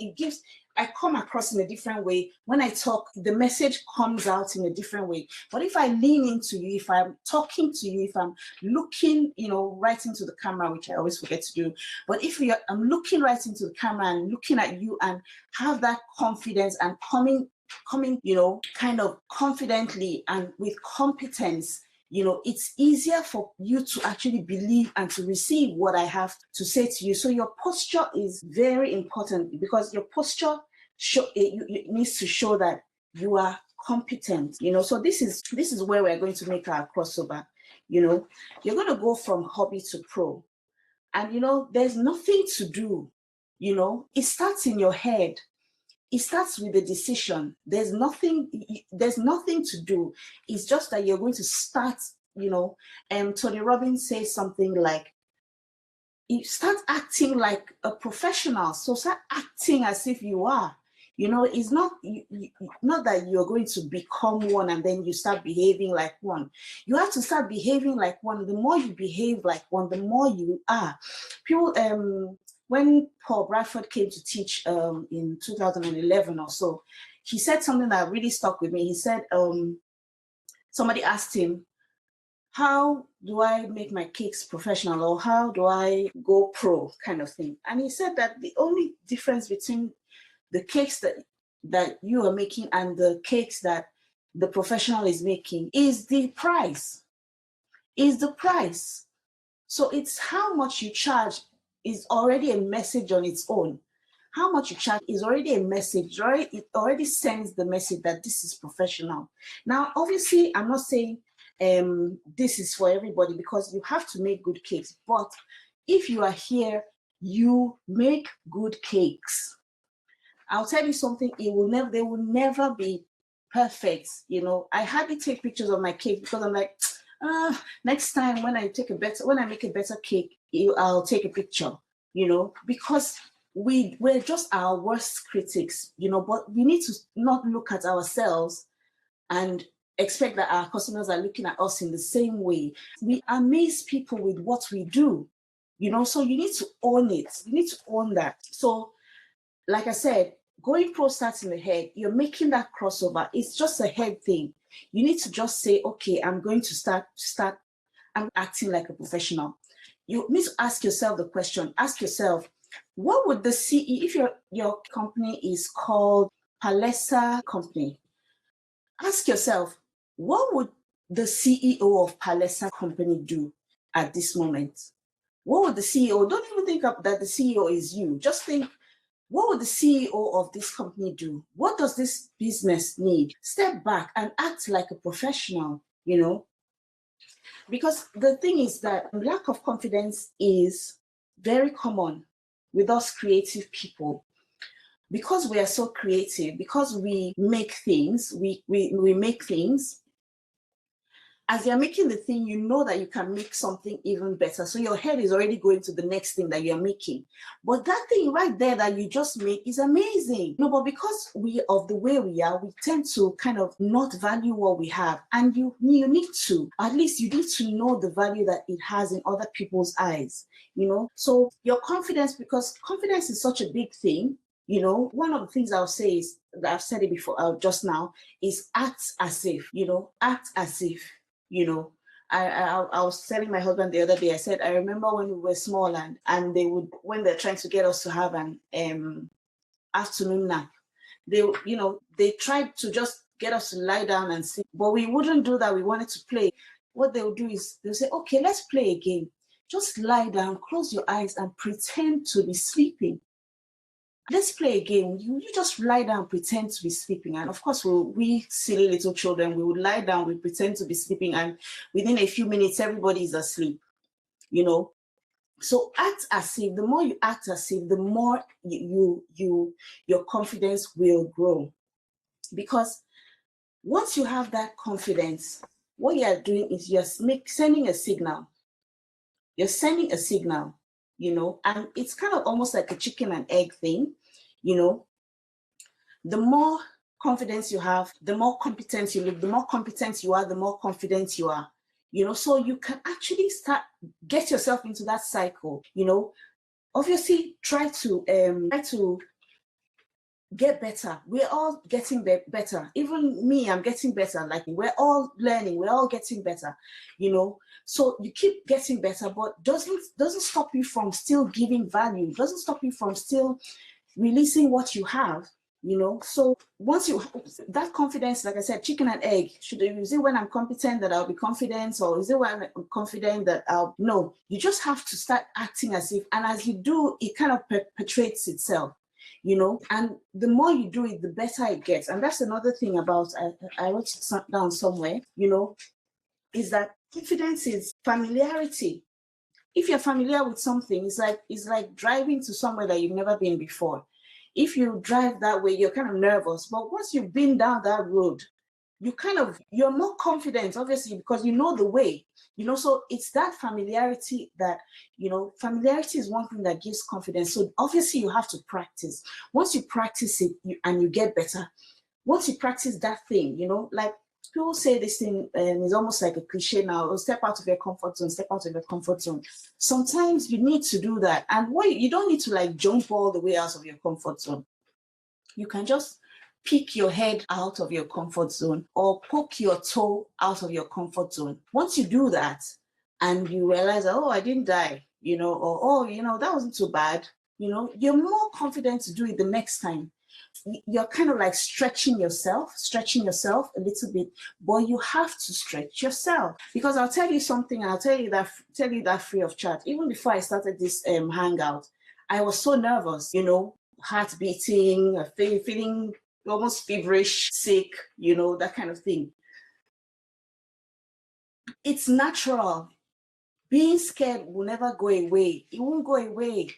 I come across in a different way. When I talk, the message comes out in a different way. But if I lean into you, if I'm talking to you, if I'm looking, right into the camera, which I always forget to do, but if I'm looking right into the camera and looking at you and have that confidence and coming, kind of confidently and with competence, it's easier for you to actually believe and to receive what I have to say to you. So your posture is very important, because your posture needs to show that you are competent. So this is where we're going to make our crossover. You're going to go from hobby to pro, and there's nothing to do. It starts in your head. It starts with a decision. There's nothing to do. It's just that you're going to start, Tony Robbins says something like, you start acting like a professional. So start acting as if you are. It's not that you're going to become one and then you start behaving like one. You have to start behaving like one. The more you behave like one, the more you are. People, when Paul Bradford came to teach in 2011 or so, he said something that really stuck with me. He said, somebody asked him, how do I make my cakes professional, or how do I go pro, kind of thing? And he said that the only difference between the cakes that you are making and the cakes that the professional is making is the price. So it's how much you charge is already a message on its own. How much you charge is already a message, right? It already sends the message that this is professional. Now, obviously, I'm not saying this is for everybody, because you have to make good cakes. But if you are here, you make good cakes. I'll tell you something, they will never be perfect. I hardly take pictures of my cake because I'm like, next time when I make a better cake, I'll take a picture, because we're just our worst critics, but we need to not look at ourselves and expect that our customers are looking at us in the same way. We amaze people with what we do, so you need to own it. You need to own that. So, like I said, going pro starts in the head. You're making that crossover. It's just a head thing. You need to just say, okay, I'm going to start. I'm acting like a professional. You need to ask yourself the question. Ask yourself, what would the CEO, if your company is called Palesa Company, ask yourself, what would the CEO of Palesa Company do at this moment? What would the CEO, don't even think that the CEO is you. Just think, what would the CEO of this company do? What does this business need? Step back and act like a professional, Because the thing is that lack of confidence is very common with us creative people. Because we are so creative, because we make things, we make things, as you're making the thing, you know that you can make something even better. So your head is already going to the next thing that you're making. But that thing right there that you just made is amazing. No, but because of the way we are, we tend to kind of not value what we have. And you need to, at least you need to know the value that it has in other people's eyes, you know? So your confidence, because confidence is such a big thing, you know, one of the things I'll say is, that I've said it before just now, is act as if, you know, act as if. You know, I was telling my husband the other day, I said, I remember when we were small and they would, when they're trying to get us to have an afternoon nap, they tried to just get us to lie down and sleep, but we wouldn't do that. We wanted to play. What they would do is they'll say, okay, let's play a game. Just lie down, close your eyes and pretend to be sleeping. Let's play a game. You just lie down, pretend to be sleeping. And of course, we silly little children, we would lie down, we pretend to be sleeping. And within a few minutes, everybody is asleep, you know. So act as if, the more you act as if, the more your confidence will grow. Because once you have that confidence, what you're doing is you're sending a signal. You're sending a signal, you know, and it's kind of almost like a chicken and egg thing, you know. The more confidence you have, the more competent you look. The more competent you are, the more confident you are, you know. So you can actually get yourself into that cycle, you know. Obviously, try to get better. We're all getting better. Even me, I'm getting better. Like, we're all learning, we're all getting better, you know. So you keep getting better, but doesn't stop you from still giving value, doesn't stop you from still releasing what you have, you know. So once you, that confidence, like I said, chicken and egg, is it when I'm competent that I'll be confident, or is it when I'm confident that no, you just have to start acting as if, and as you do, it kind of perpetuates itself, you know. And the more you do it, the better it gets. And that's another thing about, I wrote it down somewhere, you know, is that confidence is familiarity. If you're familiar with something, it's like driving to somewhere that you've never been before. If you drive that way, you're kind of nervous, but once you've been down that road, you're more confident, obviously, because you know the way, you know. So it's that familiarity that, you know, familiarity is one thing that gives confidence. So obviously you have to practice. Once you practice it and you get better, once you practice that thing, you know, like people say this thing, and it's almost like a cliche now, step out of your comfort zone, step out of your comfort zone. Sometimes you need to do that. And you don't need to like jump all the way out of your comfort zone. You can just peek your head out of your comfort zone or poke your toe out of your comfort zone. Once you do that and you realize, oh, I didn't die, you know, or, oh, you know, that wasn't too bad, you know, you're more confident to do it the next time. You're kind of like stretching yourself a little bit, but you have to stretch yourself. Because I'll tell you something, and I'll tell you that free of charge. Even before I started this hangout, I was so nervous, you know, heart beating, feeling almost feverish, sick, you know, that kind of thing. It's natural. Being scared will never go away. It won't go away.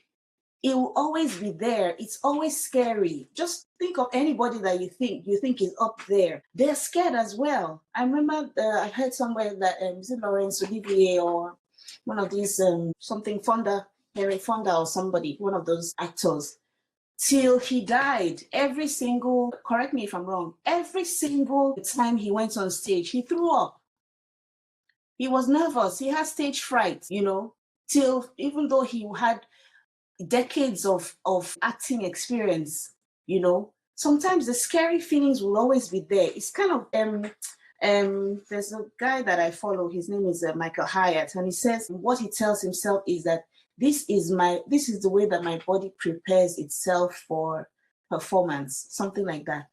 It will always be there. It's always scary. Just think of anybody that you think is up there. They're scared as well. I remember I heard somewhere that is it Laurence Olivier or one of these something Fonda, Henry Fonda or somebody, one of those actors, till he died, correct me if I'm wrong, every single time he went on stage, he threw up. He was nervous. He had stage fright, you know, till even though he had decades of acting experience, you know, sometimes the scary feelings will always be there. It's kind of there's a guy that I follow, his name is Michael Hyatt, and he says what he tells himself is that this is the way that my body prepares itself for performance, something like that.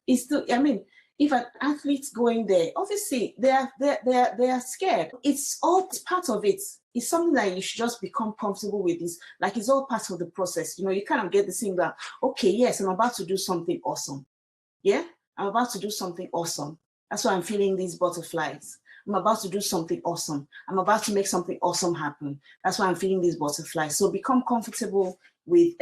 I mean, if an athlete's going there, obviously they are scared. It's part of it. It's something that you should just become comfortable with. It's all part of the process. You know, you kind of get the thing that, okay, yes, I'm about to do something awesome. Yeah, I'm about to do something awesome. That's why I'm feeling these butterflies. I'm about to do something awesome. I'm about to make something awesome happen. That's why I'm feeling these butterflies. So become comfortable with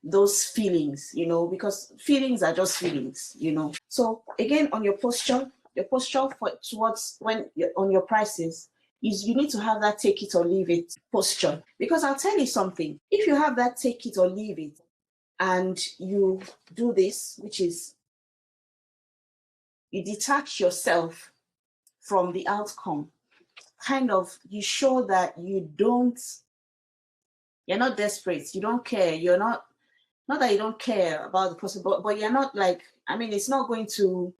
those feelings, you know, because feelings are just feelings, you know. So again, on your posture, your posture towards when you're on your prices is you need to have that take it or leave it posture. Because I'll tell you something, if you have that take it or leave it and you do this, which is you detach yourself from the outcome, kind of you show that you're not desperate, you don't care, you're not that you don't care about the person, but you're not like, I mean, it's not going to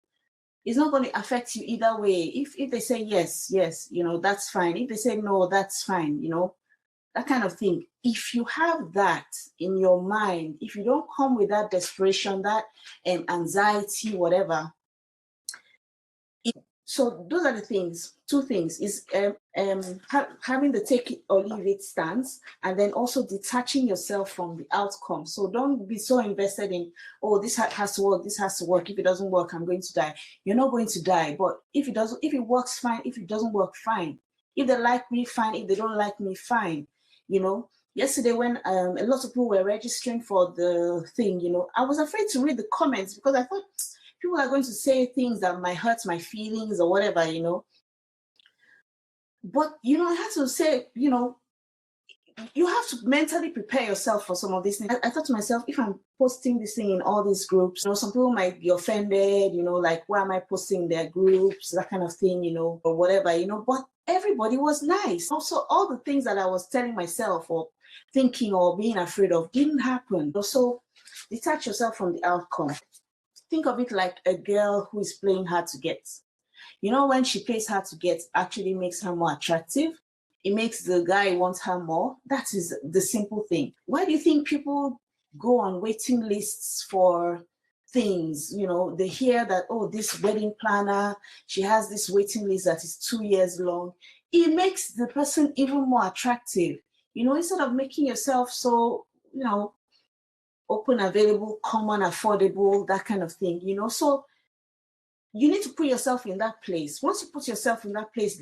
affect you either way. If they say yes, that's fine. If they say no, that's fine, that kind of thing. If you have that in your mind, if you don't come with that desperation, that anxiety, whatever. So those are the things, two things, is having the take it or leave it stance, and then also detaching yourself from the outcome. So don't be so invested in, oh, this has to work, this has to work. If it doesn't work, I'm going to die. You're not going to die. But if it works, fine. If it doesn't work, fine. If they like me, fine. If they don't like me, fine. Yesterday when a lot of people were registering for the thing, I was afraid to read the comments because I thought, people are going to say things that might hurt my feelings or whatever, But, I have to say, you have to mentally prepare yourself for some of these things. I thought to myself, if I'm posting this thing in all these groups, some people might be offended, like, why am I posting their groups, that kind of thing, or whatever, But everybody was nice. Also, all the things that I was telling myself or thinking or being afraid of didn't happen. So detach yourself from the outcome. Think of it like a girl who is playing hard to get. When she plays hard to get, actually makes her more attractive. It makes the guy want her more. That is the simple thing. Why do you think people go on waiting lists for things? They hear that, oh, this wedding planner, she has this waiting list that is 2 years long. It makes the person even more attractive. Instead of making yourself so, open, available, common, affordable, that kind of thing, So you need to put yourself in that place. Once you put yourself in that place,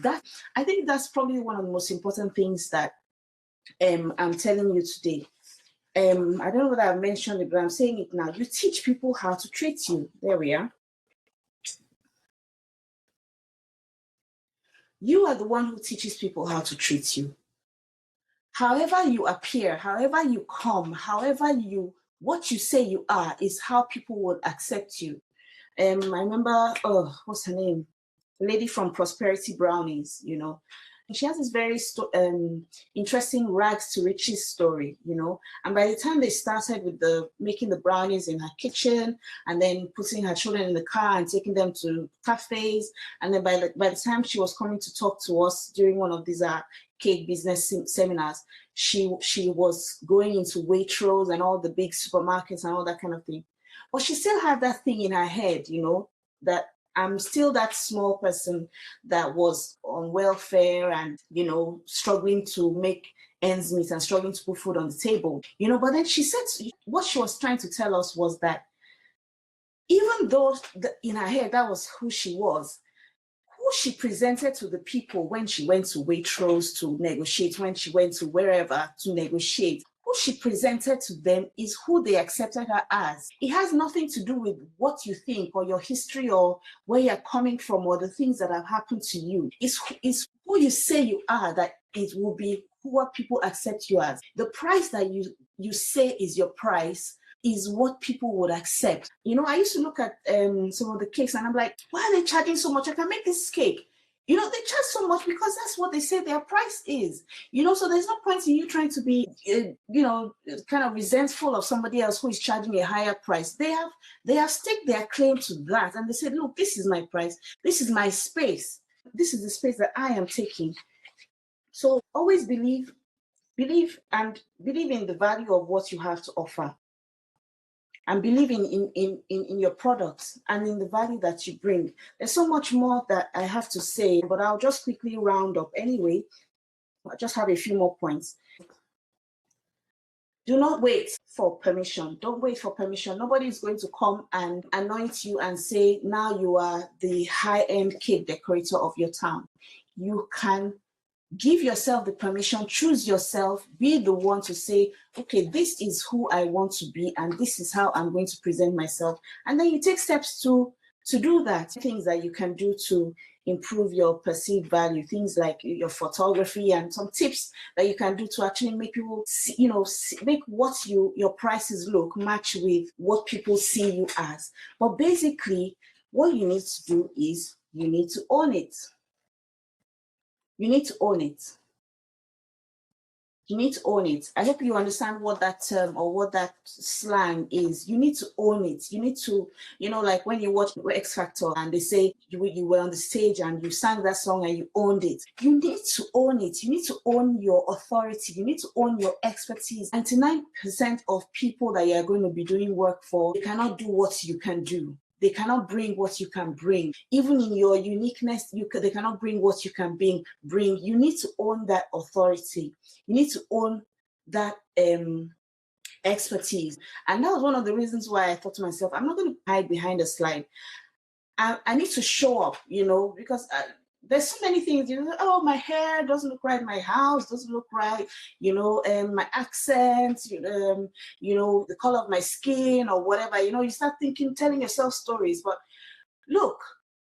I think that's probably one of the most important things that I'm telling you today. I don't know whether I've mentioned it, but I'm saying it now. You teach people how to treat you. There we are. You are the one who teaches people how to treat you. However you appear, however you come, what you say you are is how people will accept you. I remember, what's her name? The lady from Prosperity Brownies, She has this very interesting rags to riches story, And by the time they started with making the brownies in her kitchen and then putting her children in the car and taking them to cafes, and then by the time she was coming to talk to us during one of these cake business seminars, she was going into Waitrose and all the big supermarkets and all that kind of thing. But she still had that thing in her head, that I'm still that small person that was on welfare and, struggling to make ends meet and struggling to put food on the table, But then she said, what she was trying to tell us was that even though in her head that was who she was, who she presented to the people when she went to Waitrose to negotiate, when she went to wherever to negotiate, who she presented to them is who they accepted her as. It has nothing to do with what you think or your history or where you're coming from or the things that have happened to you. It's who you say you are that it will be what people accept you as. The price that you say is your price is what people would accept. I used to look at some of the cakes and I'm like, why are they charging so much? I can make this cake. They charge so much because that's what they say their price is. So there's no point in you trying to be, kind of resentful of somebody else who is charging a higher price. They have staked their claim to that. And they said, look, this is my price. This is my space. This is the space that I am taking. So always believe in the value of what you have to offer. And believe in your products and in the value that you bring. There's so much more that I have to say, but I'll just quickly round up anyway. I just have a few more points. Do not wait for permission. Don't wait for permission. Nobody is going to come and anoint you and say, now you are the high-end cake decorator of your town. You can give yourself the permission, choose yourself, be the one to say, okay, this is who I want to be and this is how I'm going to present myself. And then you take steps to To do that, things that you can do to improve your perceived value, things like your photography and some tips that you can do to actually make people see, make what your prices look match with what people see you as. But basically, what you need to do is you need to own it. You need to own it. You need to own it. I hope you understand what that term or what that slang is. You need to own it. You need to, like when you watch X Factor and they say you were on the stage and you sang that song and you owned it. You need to own it. You need to own your authority. You need to own your expertise. 99% of people that you are going to be doing work for, they cannot do what you can do. They cannot bring what you can bring. Even in your uniqueness, they cannot bring what you can bring. You need to own that authority. You need to own that expertise. And that was one of the reasons why I thought to myself, I'm not going to hide behind a slide. I need to show up, because there's so many things, oh, my hair doesn't look right, my house doesn't look right, my accent, the color of my skin or whatever, you start telling yourself stories. But look,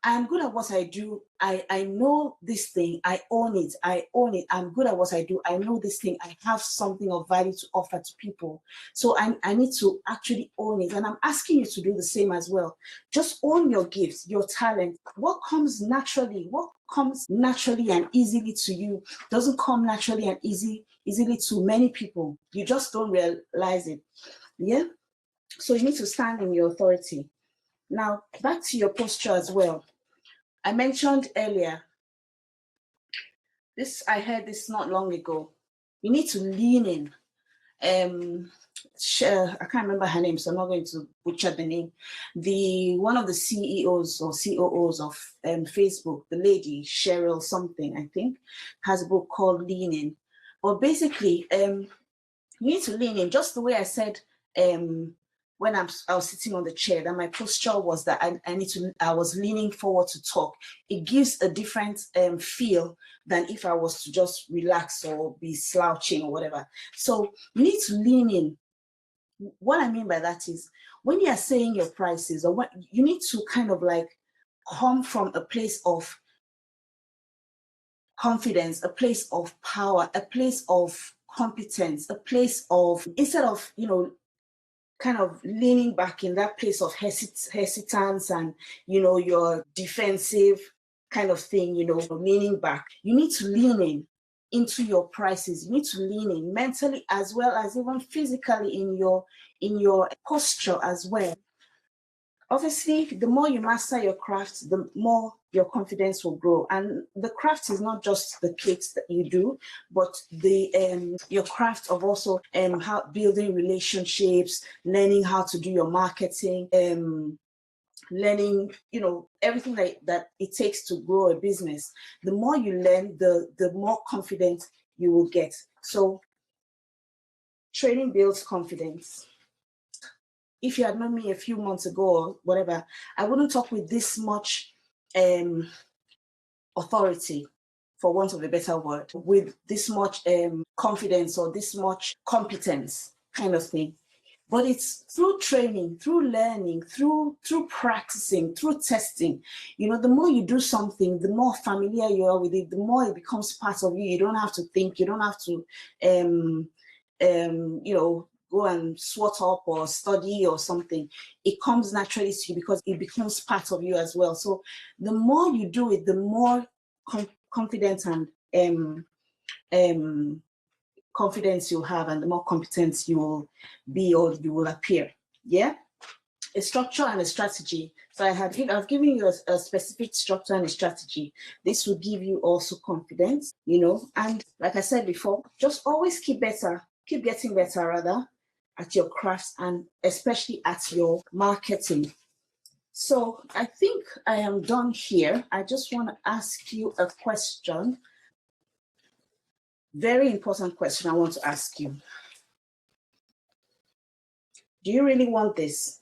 I'm good at what I do. I know this thing. I own it. I'm good at what I do. I know this thing. I have something of value to offer to people. So I need to actually own it. And I'm asking you to do the same as well. Just own your gifts, your talent. What comes naturally and easily to you doesn't come naturally and easily to many people. You just don't realize it. Yeah? So you need to stand in your authority. Now, back to your posture as well. I mentioned earlier, I heard this not long ago. You need to lean in. I can't remember her name, so I'm not going to butcher the name. One of the CEOs or COOs of Facebook, the lady, Cheryl something, I think, has a book called Lean In. But basically, you need to lean in, just the way I said when I was sitting on the chair, that my posture was that I was leaning forward to talk. It gives a different feel than if I was to just relax or be slouching or whatever. So you need to lean in. What I mean by that is when you are saying your prices, or what you need to kind of like come from a place of confidence, a place of power, a place of competence, a place of, instead of, kind of leaning back in that place of hesitance and, your defensive kind of thing, leaning back. You need to lean in into your prices. You need to lean in mentally as well as even physically in your posture as well. Obviously, the more you master your craft, the more your confidence will grow. And the craft is not just the cakes that you do, but your craft of also how building relationships, learning how to do your marketing, learning, everything that it takes to grow a business. The more you learn, the more confident you will get. So training builds confidence. If you had known me a few months ago or whatever, I wouldn't talk with this much authority, for want of a better word, with this much confidence or this much competence kind of thing. But it's through training, through learning, through practicing, through testing. The more you do something, the more familiar you are with it, the more it becomes part of you. You don't have to think, you don't have to go and swat up or study or something. It comes naturally to you because it becomes part of you as well. So the more you do it, the more confidence and confidence you'll have, and the more competence you will be or you will appear. Yeah? A structure and a strategy. So I've given you a specific structure and a strategy. This will give you also confidence, and like I said before, just always keep getting better rather at your crafts, and especially at your marketing. So I think I am done here. I just want to ask you a question. Very important question I want to ask you. Do you really want this?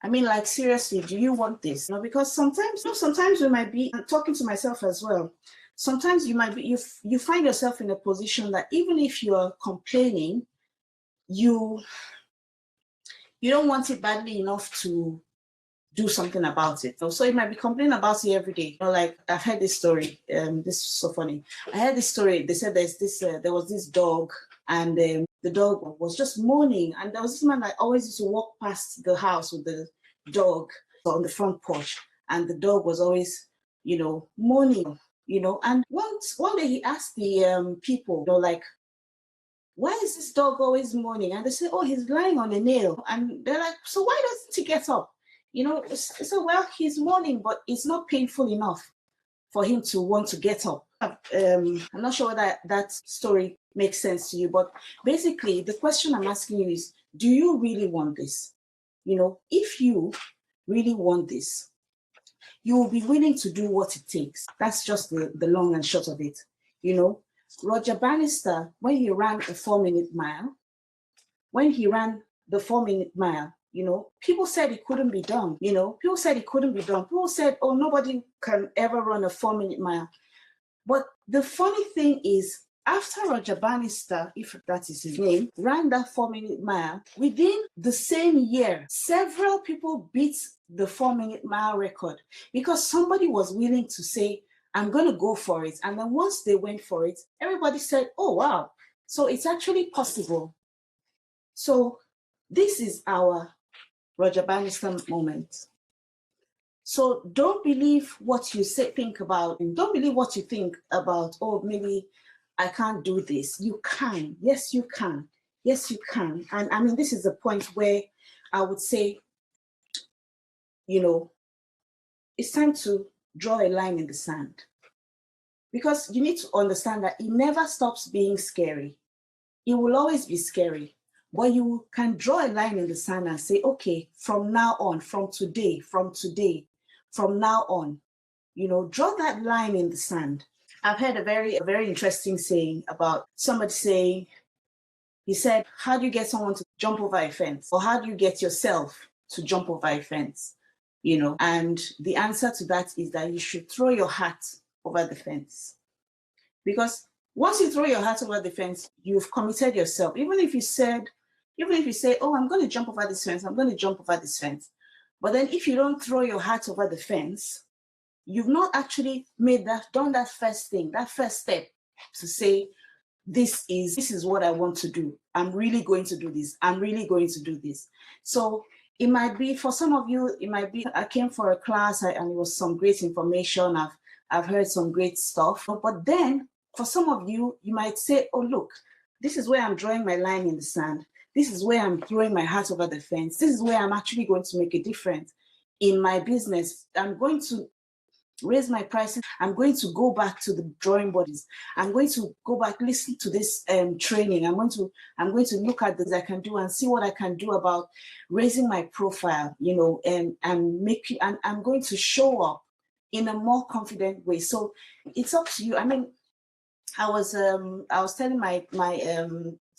I mean, like, seriously, do you want this? Because sometimes we might be, I'm talking to myself as well. Sometimes you find yourself in a position that even if you are complaining, you you don't want it badly enough to do something about it. So you might be complaining about it every day. Like I've heard this story. This is so funny. I heard this story. They said there was this dog, and the dog was just moaning. And there was this man that always used to walk past the house with the dog on the front porch, and the dog was always, moaning. And one day he asked the people, like, why is this dog always moaning? And they say, oh, he's lying on a nail. And they're like, so why doesn't he get up? So, well, he's moaning, but it's not painful enough for him to want to get up. I'm not sure whether that story makes sense to you, but basically the question I'm asking you is, do you really want this? If you really want this, you will be willing to do what it takes. That's just the long and short of it. Roger Bannister, when he ran a 4-minute mile, people said it couldn't be done. People said it couldn't be done. People said, oh, nobody can ever run a 4-minute mile. But the funny thing is, after Roger Bannister, if that is his name, ran that 4-minute mile, within the same year, several people beat the 4-minute mile record because somebody was willing to say, I'm going to go for it. And then once they went for it, everybody said, oh, wow. So it's actually possible. So this is our Roger Bannister moment. So don't believe what you think about, and don't believe what you think about, oh, maybe I can't do this. You can. Yes, you can. Yes, you can. And I mean, this is the point where I would say, it's time to draw a line in the sand. Because you need to understand that it never stops being scary. It will always be scary. But you can draw a line in the sand and say, okay, from now on, from today, from now on, draw that line in the sand. I've heard a very interesting saying about somebody saying, he said, how do you get someone to jump over a fence? Or how do you get yourself to jump over a fence? And the answer to that is that you should throw your hat over the fence. Because once you throw your hat over the fence, you've committed yourself. Even if you say, oh, I'm going to jump over this fence, I'm going to jump over this fence. But then if you don't throw your hat over the fence, you've not actually done that first thing, that first step to say, this is what I want to do. I'm really going to do this. I'm really going to do this. So it might be, for some of you, I came for a class and it was some great information. I've heard some great stuff. But then for some of you, you might say, oh, look, this is where I'm drawing my line in the sand. This is where I'm throwing my hat over the fence. This is where I'm actually going to make a difference in my business. I'm going to raise my prices. I'm going to go back to the drawing boards. I'm going to go back, listen to this training. I'm going to look at this I can do and see what I can do about raising my profile, and I'm going to show up in a more confident way. So it's up to you. I mean, I was telling my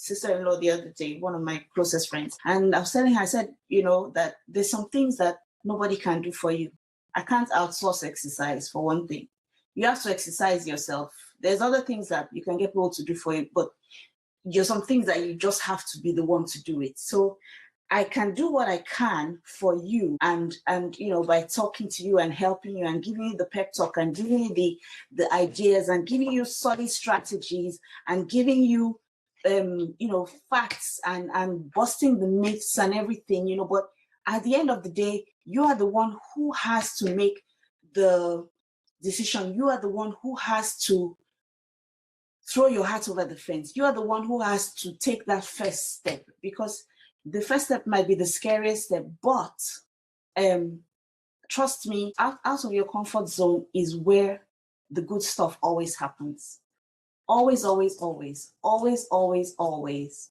sister-in-law the other day, one of my closest friends, and I was telling her, I said, that there's some things that nobody can do for you. I can't outsource exercise, for one thing. You have to exercise yourself. There's other things that you can get people to do for you, but there's some things that you just have to be the one to do it. So I can do what I can for you, and by talking to you and helping you and giving you the pep talk and giving you the ideas and giving you solid strategies and giving you facts and busting the myths and everything, but at the end of the day, you are the one who has to make the decision. You are the one who has to throw your hat over the fence. You are the one who has to take that first step, because the first step might be the scariest step, but trust me, out of your comfort zone is where the good stuff always happens. Always, always, always, always, always, always.